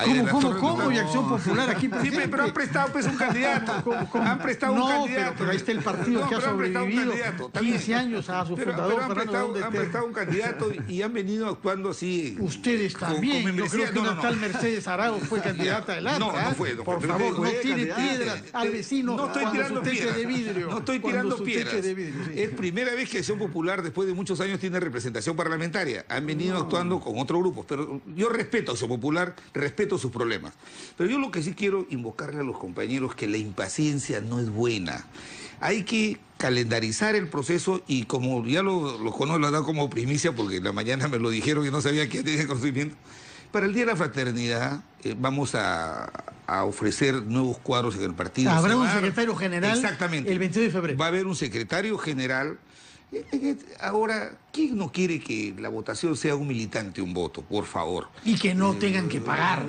¿Cómo? Y Acción Popular aquí presente. Sí, pero han prestado pues un candidato. ¿Cómo? Han prestado un candidato. Pero ahí está el partido que ha sobrevivido 15 años a su fundador. Han prestado un candidato y han venido actuando así. Ustedes también. Yo creo que una tal Mercedes Arao fue candidata del APRA. No fue. Por favor, no tire piedras al vecino. No estoy tirando piedras. No estoy tirando piedras. Es primera vez que Acción Popular, después de muchos años, tiene representación parlamentaria. Han venido actuando con otros grupos, pero yo respeto a Acción Popular, respeto sus problemas. Pero yo lo que sí quiero invocarle a los compañeros que la impaciencia no es buena. Hay que calendarizar el proceso y como ya lo conozco, lo han dado como primicia porque en la mañana me lo dijeron y no sabía que tenía conocimiento. Para el Día de la Fraternidad vamos a ofrecer nuevos cuadros en el partido. Habrá un secretario general. Exactamente. El 22 de febrero. Va a haber un secretario general. Ahora, ¿quién no quiere que la votación sea un militante, un voto? Por favor. Y que no tengan que pagar,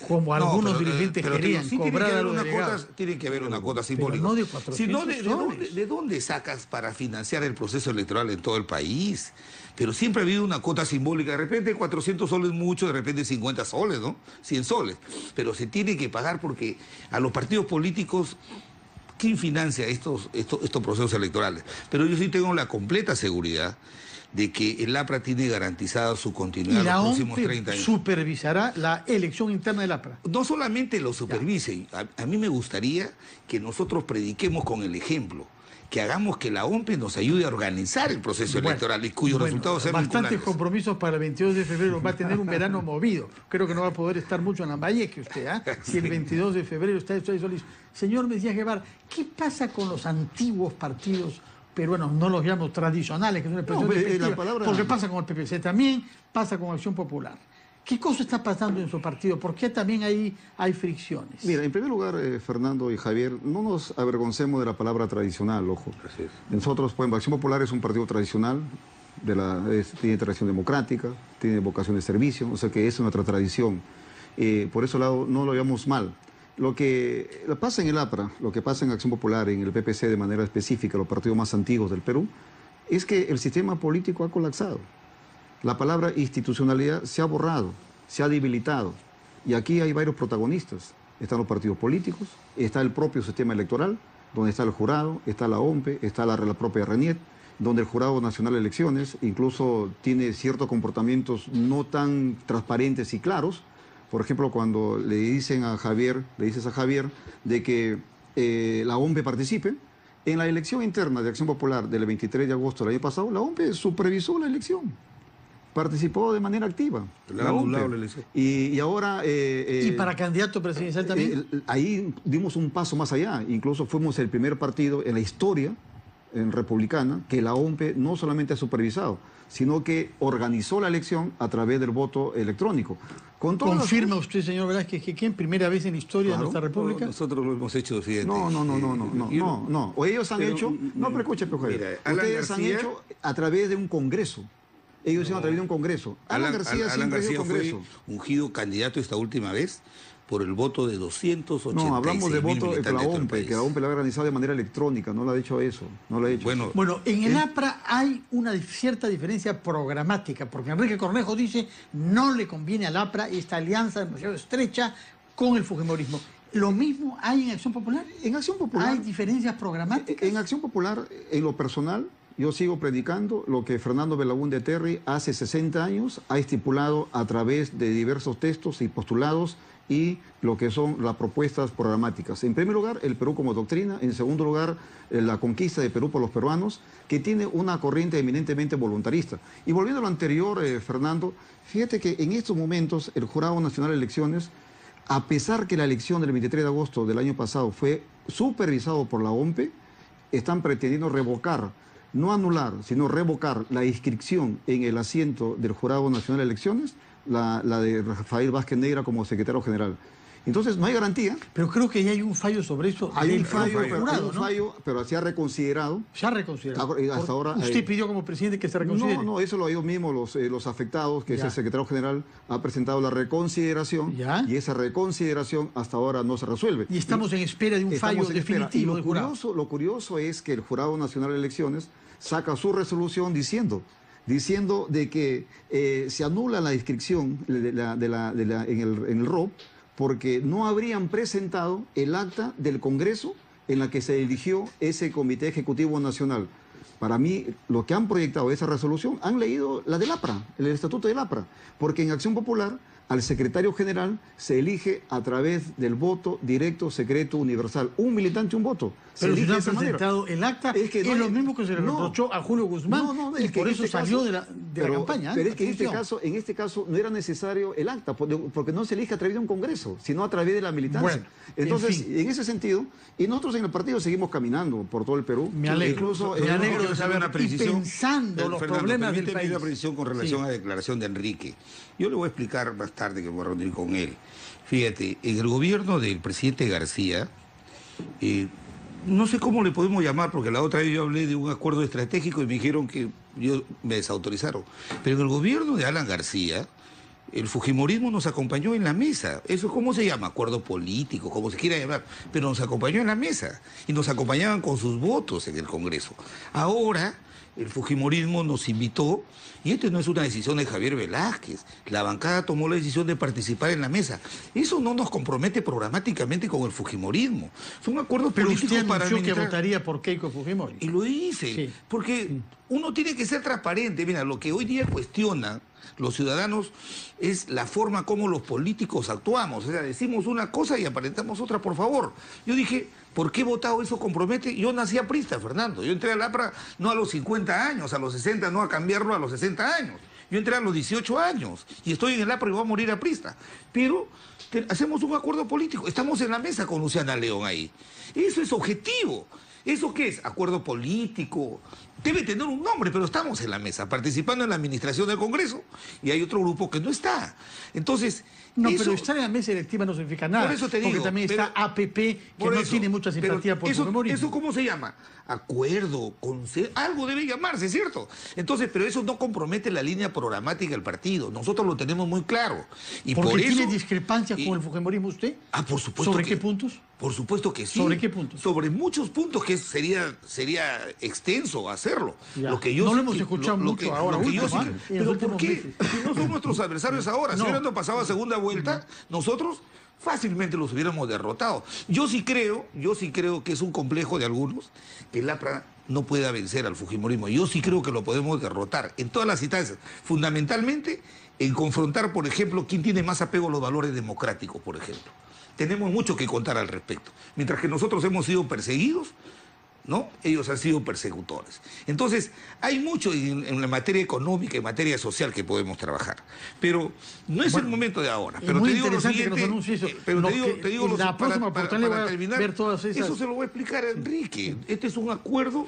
como algunos dirigentes querían, cobrar a los delegados. Tiene que haber una cuota simbólica. No de 400 soles. ¿De dónde sacas para financiar el proceso electoral en todo el país? Pero siempre ha habido una cuota simbólica. De repente 400 soles mucho, de repente 50 soles, ¿no? 100 soles. Pero se tiene que pagar porque a los partidos políticos... ¿Quién financia estos procesos electorales? Pero yo sí tengo la completa seguridad de que el APRA tiene garantizada su continuidad en los próximos 30 años. ¿Supervisará la elección interna del APRA? No solamente lo supervise, a mí me gustaría que nosotros prediquemos con el ejemplo, que hagamos que la OMPE nos ayude a organizar el proceso electoral y cuyos resultados sean bastantes vinculantes. Compromisos para el 22 de febrero. Va a tener un verano movido. Creo que no va a poder estar mucho en Lambayeque usted, si el 22 de febrero está solís. Señor Mesías Guevara, ¿qué pasa con los antiguos partidos peruanos, no los llamo tradicionales, que es una expresión despectiva, porque pasa con el PPC también, pasa con Acción Popular. ¿Qué cosa está pasando en su partido? ¿Por qué también ahí hay fricciones? Mira, en primer lugar, Fernando y Javier, no nos avergoncemos de la palabra tradicional, ojo. Nosotros, pues, Acción Popular es un partido tradicional, tiene tradición democrática, tiene vocación de servicio, o sea que es nuestra tradición. Por ese lado, no lo veamos mal. Lo que pasa en el APRA, lo que pasa en Acción Popular, en el PPC de manera específica, los partidos más antiguos del Perú, es que el sistema político ha colapsado. La palabra institucionalidad se ha borrado, se ha debilitado. Y aquí hay varios protagonistas. Están los partidos políticos, está el propio sistema electoral, donde está el jurado, está la OMPE, está la propia RENIET, donde el Jurado Nacional de Elecciones incluso tiene ciertos comportamientos no tan transparentes y claros. Por ejemplo, cuando le dices a Javier de que la OMPE participe, en la elección interna de Acción Popular del 23 de agosto del año pasado, la OMPE supervisó la elección. Participó de manera activa. Y ahora... ¿Y para candidato presidencial también? Ahí dimos un paso más allá. Incluso fuimos el primer partido en la historia republicana que la OMPE no solamente ha supervisado, sino que organizó la elección a través del voto electrónico. ¿Confirma usted, señor Velázquez, que en primera vez en la historia de nuestra república? Nosotros lo hemos hecho, fíjate. No. O ellos han hecho... No, pero escuche, ustedes han hecho a través de un congreso. Ellos hicieron a través de un congreso. Alan García fue ungido candidato esta última vez por el voto de 286.000 No, hablamos de voto de la OMPE, que la OMPE lo ha organizado de manera electrónica, no lo ha hecho eso, no lo ha hecho. Bueno, en el APRA hay una cierta diferencia programática, porque Enrique Cornejo dice no le conviene al APRA esta alianza demasiado estrecha con el fujimorismo. ¿Lo mismo hay en Acción Popular? En Acción Popular... ¿Hay diferencias programáticas? En Acción Popular, en lo personal, yo sigo predicando lo que Fernando Belaúnde Terry hace 60 años ha estipulado a través de diversos textos y postulados y lo que son las propuestas programáticas. En primer lugar, el Perú como doctrina. En segundo lugar, la conquista de Perú por los peruanos, que tiene una corriente eminentemente voluntarista. Y volviendo a lo anterior, Fernando, fíjate que en estos momentos el Jurado Nacional de Elecciones, a pesar que la elección del 23 de agosto del año pasado fue supervisado por la OMPE, están pretendiendo revocar, no anular, sino revocar la inscripción en el asiento del Jurado Nacional de Elecciones, la de Rafael Vázquez Negra como secretario general. Entonces no hay garantía. Pero creo que ya hay un fallo sobre eso. Hay un fallo, pero se ha reconsiderado. Se ha reconsiderado. Hasta ahora, ¿Usted pidió como presidente que se reconsidere? No, eso lo ellos mismos, los afectados, que es el secretario general, ha presentado la reconsideración. Y esa reconsideración hasta ahora no se resuelve. Y estamos en espera de un fallo definitivo del jurado. Lo curioso es que el Jurado Nacional de Elecciones saca su resolución diciendo de que se anula la inscripción en el ROP porque no habrían presentado el acta del Congreso en la que se eligió ese Comité Ejecutivo Nacional. Para mí, lo que han proyectado esa resolución, han leído la del APRA, el Estatuto del APRA, porque en Acción Popular al secretario general se elige a través del voto directo, secreto, universal. Un militante, un voto. Pero si no han presentado el acta, es lo mismo que se le reprochó a Julio Guzmán, y por eso salió de la campaña. Pero es que en este caso no era necesario el acta, porque no se elige a través de un congreso, sino a través de la militancia. Bueno, entonces, en ese sentido, y nosotros en el partido seguimos caminando por todo el Perú. Me alegro, me alegro de saber una precisión, y pensando los problemas del país. Una precisión con relación a la declaración de Enrique. Yo le voy a explicar más tarde, que voy a reunir con él. Fíjate, en el gobierno del presidente García, no sé cómo le podemos llamar, porque la otra vez yo hablé de un acuerdo estratégico y me dijeron que me desautorizaron. Pero en el gobierno de Alan García, el fujimorismo nos acompañó en la mesa. ¿Eso cómo se llama? Acuerdo político, como se quiera llamar. Pero nos acompañó en la mesa y nos acompañaban con sus votos en el Congreso. Ahora el fujimorismo nos invitó, y esto no es una decisión de Javier Velázquez. La bancada tomó la decisión de participar en la mesa. Eso no nos compromete programáticamente con el fujimorismo. Son acuerdos políticos para administrar. Pero usted anunció que votaría por Keiko Fujimori. Y lo hice, porque uno tiene que ser transparente. Mira, lo que hoy día cuestionan los ciudadanos es la forma como los políticos actuamos. O sea, decimos una cosa y aparentamos otra, por favor. Yo dije, ¿por qué votado eso compromete? Yo nací aprista, Fernando. Yo entré al APRA no a los 50 años, a los 60, no a cambiarlo a los 60 años. Yo entré a los 18 años y estoy en el APRA y voy a morir aprista. Pero hacemos un acuerdo político. Estamos en la mesa con Luciana León ahí. Eso es objetivo. ¿Eso qué es? Acuerdo político. Debe tener un nombre, pero estamos en la mesa, participando en la administración del Congreso, y hay otro grupo que no está. Entonces... No, eso, pero estar en la mesa directiva no significa nada. Por eso te digo, porque también está APP, que no tiene mucha simpatía por el fujimorismo. ¿Eso cómo se llama? Acuerdo, algo debe llamarse, ¿cierto? Entonces, pero eso no compromete la línea programática del partido. Nosotros lo tenemos muy claro. Y ¿Porque por eso, tiene discrepancias con el fujimorismo usted? Ah, por supuesto. ¿Sobre qué puntos? Por supuesto que sí. ¿Sobre qué puntos? Sobre muchos puntos que sería extenso hacerlo. Ya. Lo que yo no sí lo hemos escuchado mucho ahora. Pero ¿por qué? Si no son nuestros adversarios ahora. Si hubieran pasado a segunda vuelta, nosotros fácilmente los hubiéramos derrotado. Yo sí creo que es un complejo de algunos que el APRA no pueda vencer al fujimorismo. Yo sí creo que lo podemos derrotar en todas las instancias. Fundamentalmente en confrontar, por ejemplo, quién tiene más apego a los valores democráticos, por ejemplo. Tenemos mucho que contar al respecto. Mientras que nosotros hemos sido perseguidos, ¿no? Ellos han sido persecutores. Entonces, hay mucho en la materia económica y materia social que podemos trabajar. Pero no es el momento de ahora. Pero te digo lo siguiente, te digo la próxima oportunidad para terminar, ver todas esas... Eso se lo voy a explicar a Enrique. Este es un acuerdo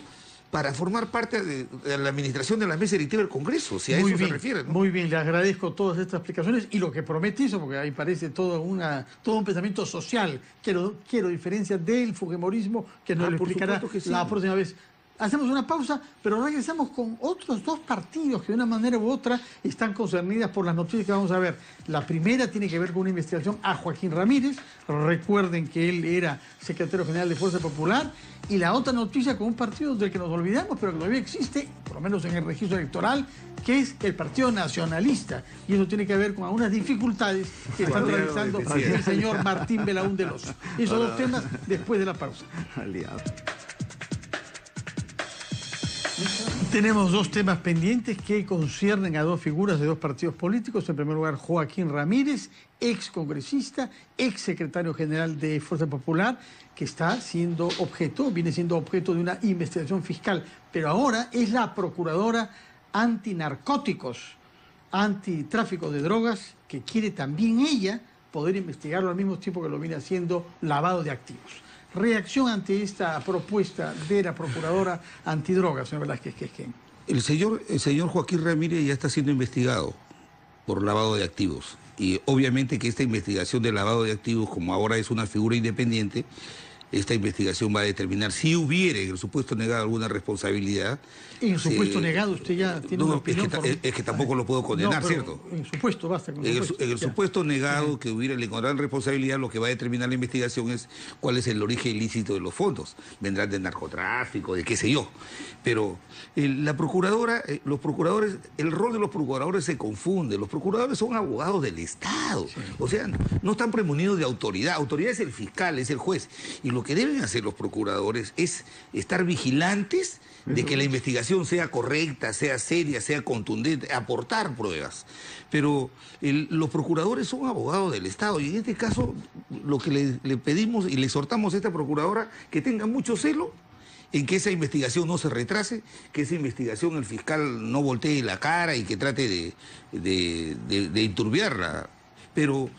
para formar parte de la administración de la mesa directiva del Congreso, si a eso se refiere, ¿no? Muy bien, le agradezco todas estas explicaciones y lo que promete eso, porque ahí parece todo un pensamiento social. Quiero diferencia del fujimorismo, que nos lo explicará la próxima vez. Hacemos una pausa, pero regresamos con otros dos partidos que de una manera u otra están concernidas por las noticias que vamos a ver. La primera tiene que ver con una investigación a Joaquín Ramírez. Recuerden que él era secretario general de Fuerza Popular. Y la otra noticia con un partido del que nos olvidamos, pero que todavía existe, por lo menos en el registro electoral, que es el Partido Nacionalista. Y eso tiene que ver con algunas dificultades que está atravesando el señor Martín Belaúnde Loza. Esos dos temas después de la pausa. Tenemos dos temas pendientes que conciernen a dos figuras de dos partidos políticos. En primer lugar, Joaquín Ramírez, ex congresista, ex secretario general de Fuerza Popular, que viene siendo objeto de una investigación fiscal, pero ahora es la procuradora antinarcóticos, antitráfico de drogas, que quiere también ella poder investigarlo al mismo tiempo que lo viene haciendo lavado de activos. Reacción ante esta propuesta de la procuradora antidrogas, señor Velázquez Quezquén. El señor Joaquín Ramírez ya está siendo investigado por lavado de activos. Y obviamente que esta investigación de lavado de activos, como ahora es una figura independiente, esta investigación va a determinar si hubiera en el supuesto negado alguna responsabilidad. En el supuesto negado usted ya tiene una opinión. Es que tampoco lo puedo condenar, ¿cierto? En supuesto, basta con supuesto. En el supuesto negado que hubiera le encontraran responsabilidad, lo que va a determinar la investigación es cuál es el origen ilícito de los fondos. Vendrán del narcotráfico, de qué sé yo. Pero la procuradora, los procuradores, el rol de los procuradores se confunde. Los procuradores son abogados del Estado. Sí. O sea, no están premunidos de autoridad. Autoridad es el fiscal, es el juez. Y lo que deben hacer los procuradores es estar vigilantes de que la investigación sea correcta, sea seria, sea contundente, aportar pruebas. Pero los procuradores son abogados del Estado y en este caso lo que le pedimos y le exhortamos a esta procuradora que tenga mucho celo en que esa investigación no se retrase, que esa investigación el fiscal no voltee la cara y que trate de enturbiarla. Pero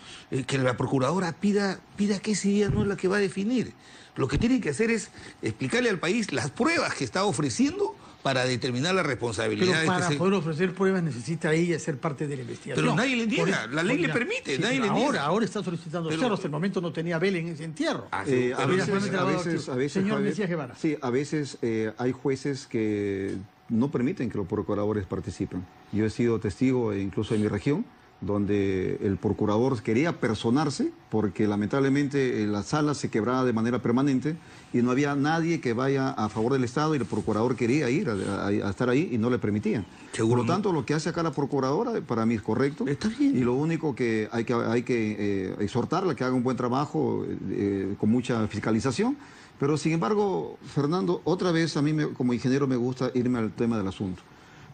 que la procuradora pida que ese día no es la que va a definir. Lo que tienen que hacer es explicarle al país las pruebas que está ofreciendo para determinar la responsabilidad. Pero para poder ofrecer pruebas necesita ella ser parte de la investigación. Pero nadie le niega, la ley le permite, nadie le niega. Ahora está solicitando cerro, hasta el momento no tenía vela en ese entierro. A veces, señor Mesías Guevara. Sí, a veces hay jueces que no permiten que los procuradores participen. Yo he sido testigo, incluso en mi región, donde el procurador quería personarse porque lamentablemente la sala se quebraba de manera permanente y no había nadie que vaya a favor del Estado y el procurador quería ir a estar ahí y no le permitían. Por lo tanto, lo que hace acá la procuradora para mí es correcto. Está bien. Y lo único que hay que exhortarla a que haga un buen trabajo con mucha fiscalización. Pero sin embargo, Fernando, otra vez a mí como ingeniero me gusta irme al tema del asunto.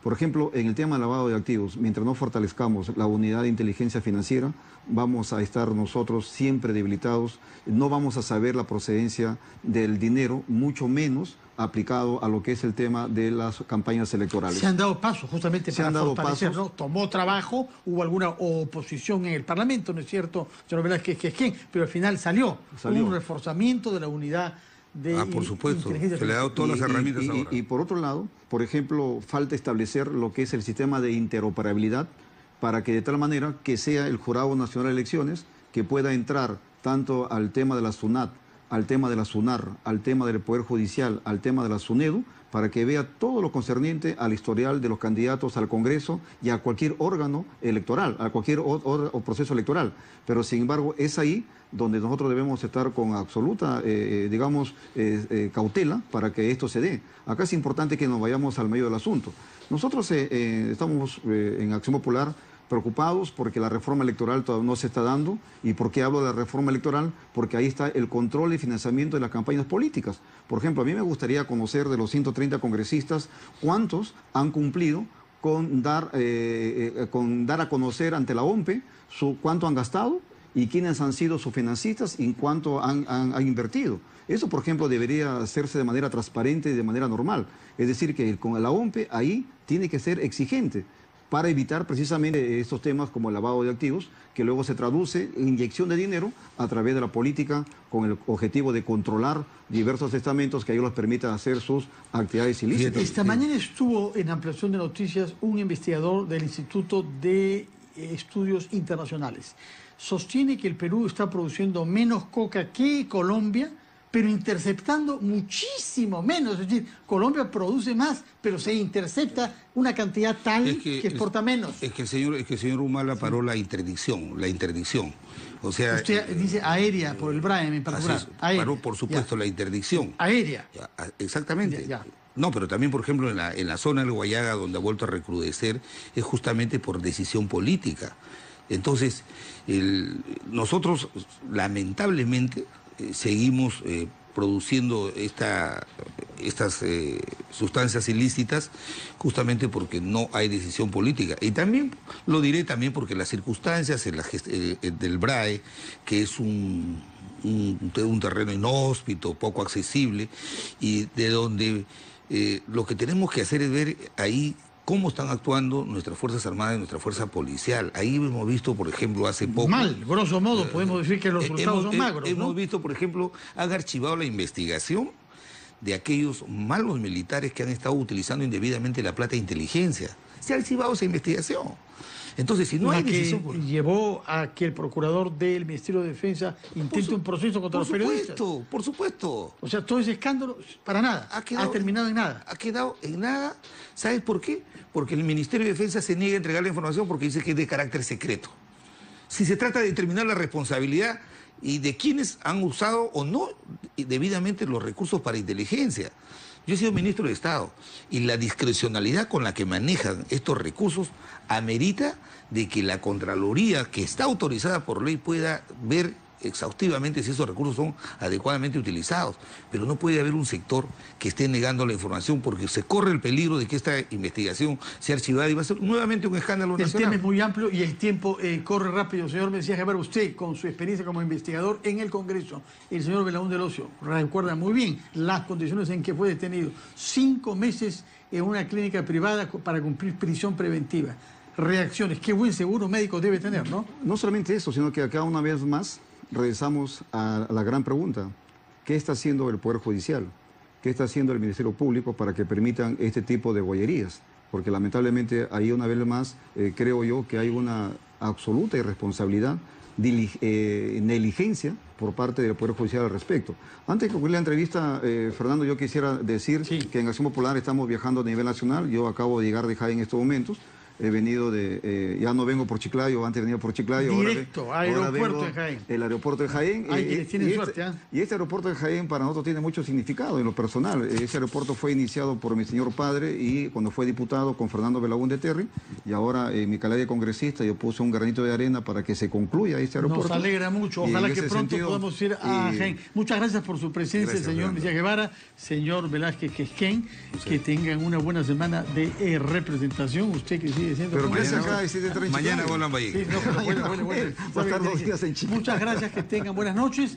Por ejemplo, en el tema del lavado de activos, mientras no fortalezcamos la unidad de inteligencia financiera, vamos a estar nosotros siempre debilitados, no vamos a saber la procedencia del dinero, mucho menos aplicado a lo que es el tema de las campañas electorales. Se han dado pasos justamente para fortalecer, ¿no? Tomó trabajo, hubo alguna oposición en el Parlamento, ¿no es cierto, señor Velázquez Quezquén? Pero al final salió un reforzamiento de la unidad de por supuesto, inteligencia se le ha dado todas las herramientas ahora. Y por otro lado, por ejemplo, falta establecer lo que es el sistema de interoperabilidad para que de tal manera que sea el Jurado Nacional de Elecciones que pueda entrar tanto al tema de la SUNAT, al tema de la SUNAR, al tema del Poder Judicial, al tema de la SUNEDU, para que vea todo lo concerniente al historial de los candidatos al Congreso y a cualquier órgano electoral, a cualquier o proceso electoral. Pero sin embargo es ahí donde nosotros debemos estar con absoluta, cautela para que esto se dé. Acá es importante que nos vayamos al medio del asunto. Nosotros estamos en Acción Popular preocupados porque la reforma electoral todavía no se está dando. ¿Y por qué hablo de la reforma electoral? Porque ahí está el control y financiamiento de las campañas políticas. Por ejemplo, a mí me gustaría conocer de los 130 congresistas cuántos han cumplido con dar a conocer ante la OMPE cuánto han gastado y quiénes han sido sus financistas y cuánto han invertido. Eso, por ejemplo, debería hacerse de manera transparente y de manera normal. Es decir, que con la OMPE ahí tiene que ser exigente para evitar precisamente estos temas como el lavado de activos, que luego se traduce en inyección de dinero a través de la política con el objetivo de controlar diversos estamentos que a ellos les permitan hacer sus actividades ilícitas. Esta mañana estuvo en Ampliación de Noticias un investigador del Instituto de Estudios Internacionales. Sostiene que el Perú está produciendo menos coca que Colombia, pero interceptando muchísimo menos. Es decir, Colombia produce más, pero se intercepta una cantidad tal que exporta menos. Es que el señor Humala paró la interdicción. O sea, usted dice aérea, por el Braem en particular. Paró, por supuesto, la interdicción. Aérea. Exactamente. No, pero también, por ejemplo, en la zona del Guayaga, donde ha vuelto a recrudecer, es justamente por decisión política. Entonces, nosotros, lamentablemente, seguimos produciendo estas sustancias ilícitas justamente porque no hay decisión política. Y también lo diré también porque las circunstancias del BRAE, que es un terreno inhóspito, poco accesible, y de donde lo que tenemos que hacer es ver ahí cómo están actuando nuestras Fuerzas Armadas y nuestra Fuerza Policial. Ahí hemos visto, por ejemplo, hace poco... Mal, grosso modo, podemos decir que los resultados son magros, ¿no? Hemos visto, por ejemplo, han archivado la investigación de aquellos malos militares que han estado utilizando indebidamente la plata de inteligencia. Se ha archivado esa investigación. Entonces, si no hay decisión... llevó a que el procurador del Ministerio de Defensa intente un proceso contra los periodistas. Por supuesto. O sea, todo ese escándalo, para nada. Ha terminado en nada. Ha quedado en nada. ¿Sabes por qué? Porque el Ministerio de Defensa se niega a entregar la información porque dice que es de carácter secreto. Si se trata de determinar la responsabilidad y de quienes han usado o no debidamente los recursos para inteligencia. Yo he sido ministro de Estado y la discrecionalidad con la que manejan estos recursos amerita de que la Contraloría, que está autorizada por ley, pueda ver exhaustivamente si esos recursos son adecuadamente utilizados. Pero no puede haber un sector que esté negando la información porque se corre el peligro de que esta investigación sea archivada y va a ser nuevamente un escándalo nacional. El tema es muy amplio y el tiempo corre rápido. Señor Mesías Guevara, usted con su experiencia como investigador en el Congreso, el señor Belaúnde Locio, recuerda muy bien las condiciones en que fue detenido. 5 meses en una clínica privada para cumplir prisión preventiva. Reacciones, qué buen seguro médico debe tener, ¿no? No solamente eso, sino que acá una vez más regresamos a la gran pregunta. ¿Qué está haciendo el Poder Judicial? ¿Qué está haciendo el Ministerio Público para que permitan este tipo de guayerías? Porque lamentablemente ahí una vez más creo yo que hay una absoluta irresponsabilidad, negligencia por parte del Poder Judicial al respecto. Antes de concluir la entrevista, Fernando, yo quisiera decir que en Acción Popular estamos viajando a nivel nacional. Yo acabo de llegar de Jaén en estos momentos. He venido ya no vengo por Chiclayo, antes venía por Chiclayo. Directo, aeropuerto de Jaén. El aeropuerto de Jaén. Tienen suerte, ¿eh? Y este aeropuerto de Jaén para nosotros tiene mucho significado en lo personal. Ese aeropuerto fue iniciado por mi señor padre y cuando fue diputado con Fernando Belaúnde Terry, y ahora en mi calidad de congresista yo puse un granito de arena para que se concluya este aeropuerto. Nos alegra mucho, ojalá que pronto podamos ir a Jaén. Muchas gracias por su presencia, señor Mesías Guevara, señor Velázquez Quesquén, que tengan una buena semana de representación. Usted que sigue siendo... Pero mañana vuelan Valle. Sí, no, bueno. Va a estar 2 días en Chile. Muchas gracias, que tengan buenas noches.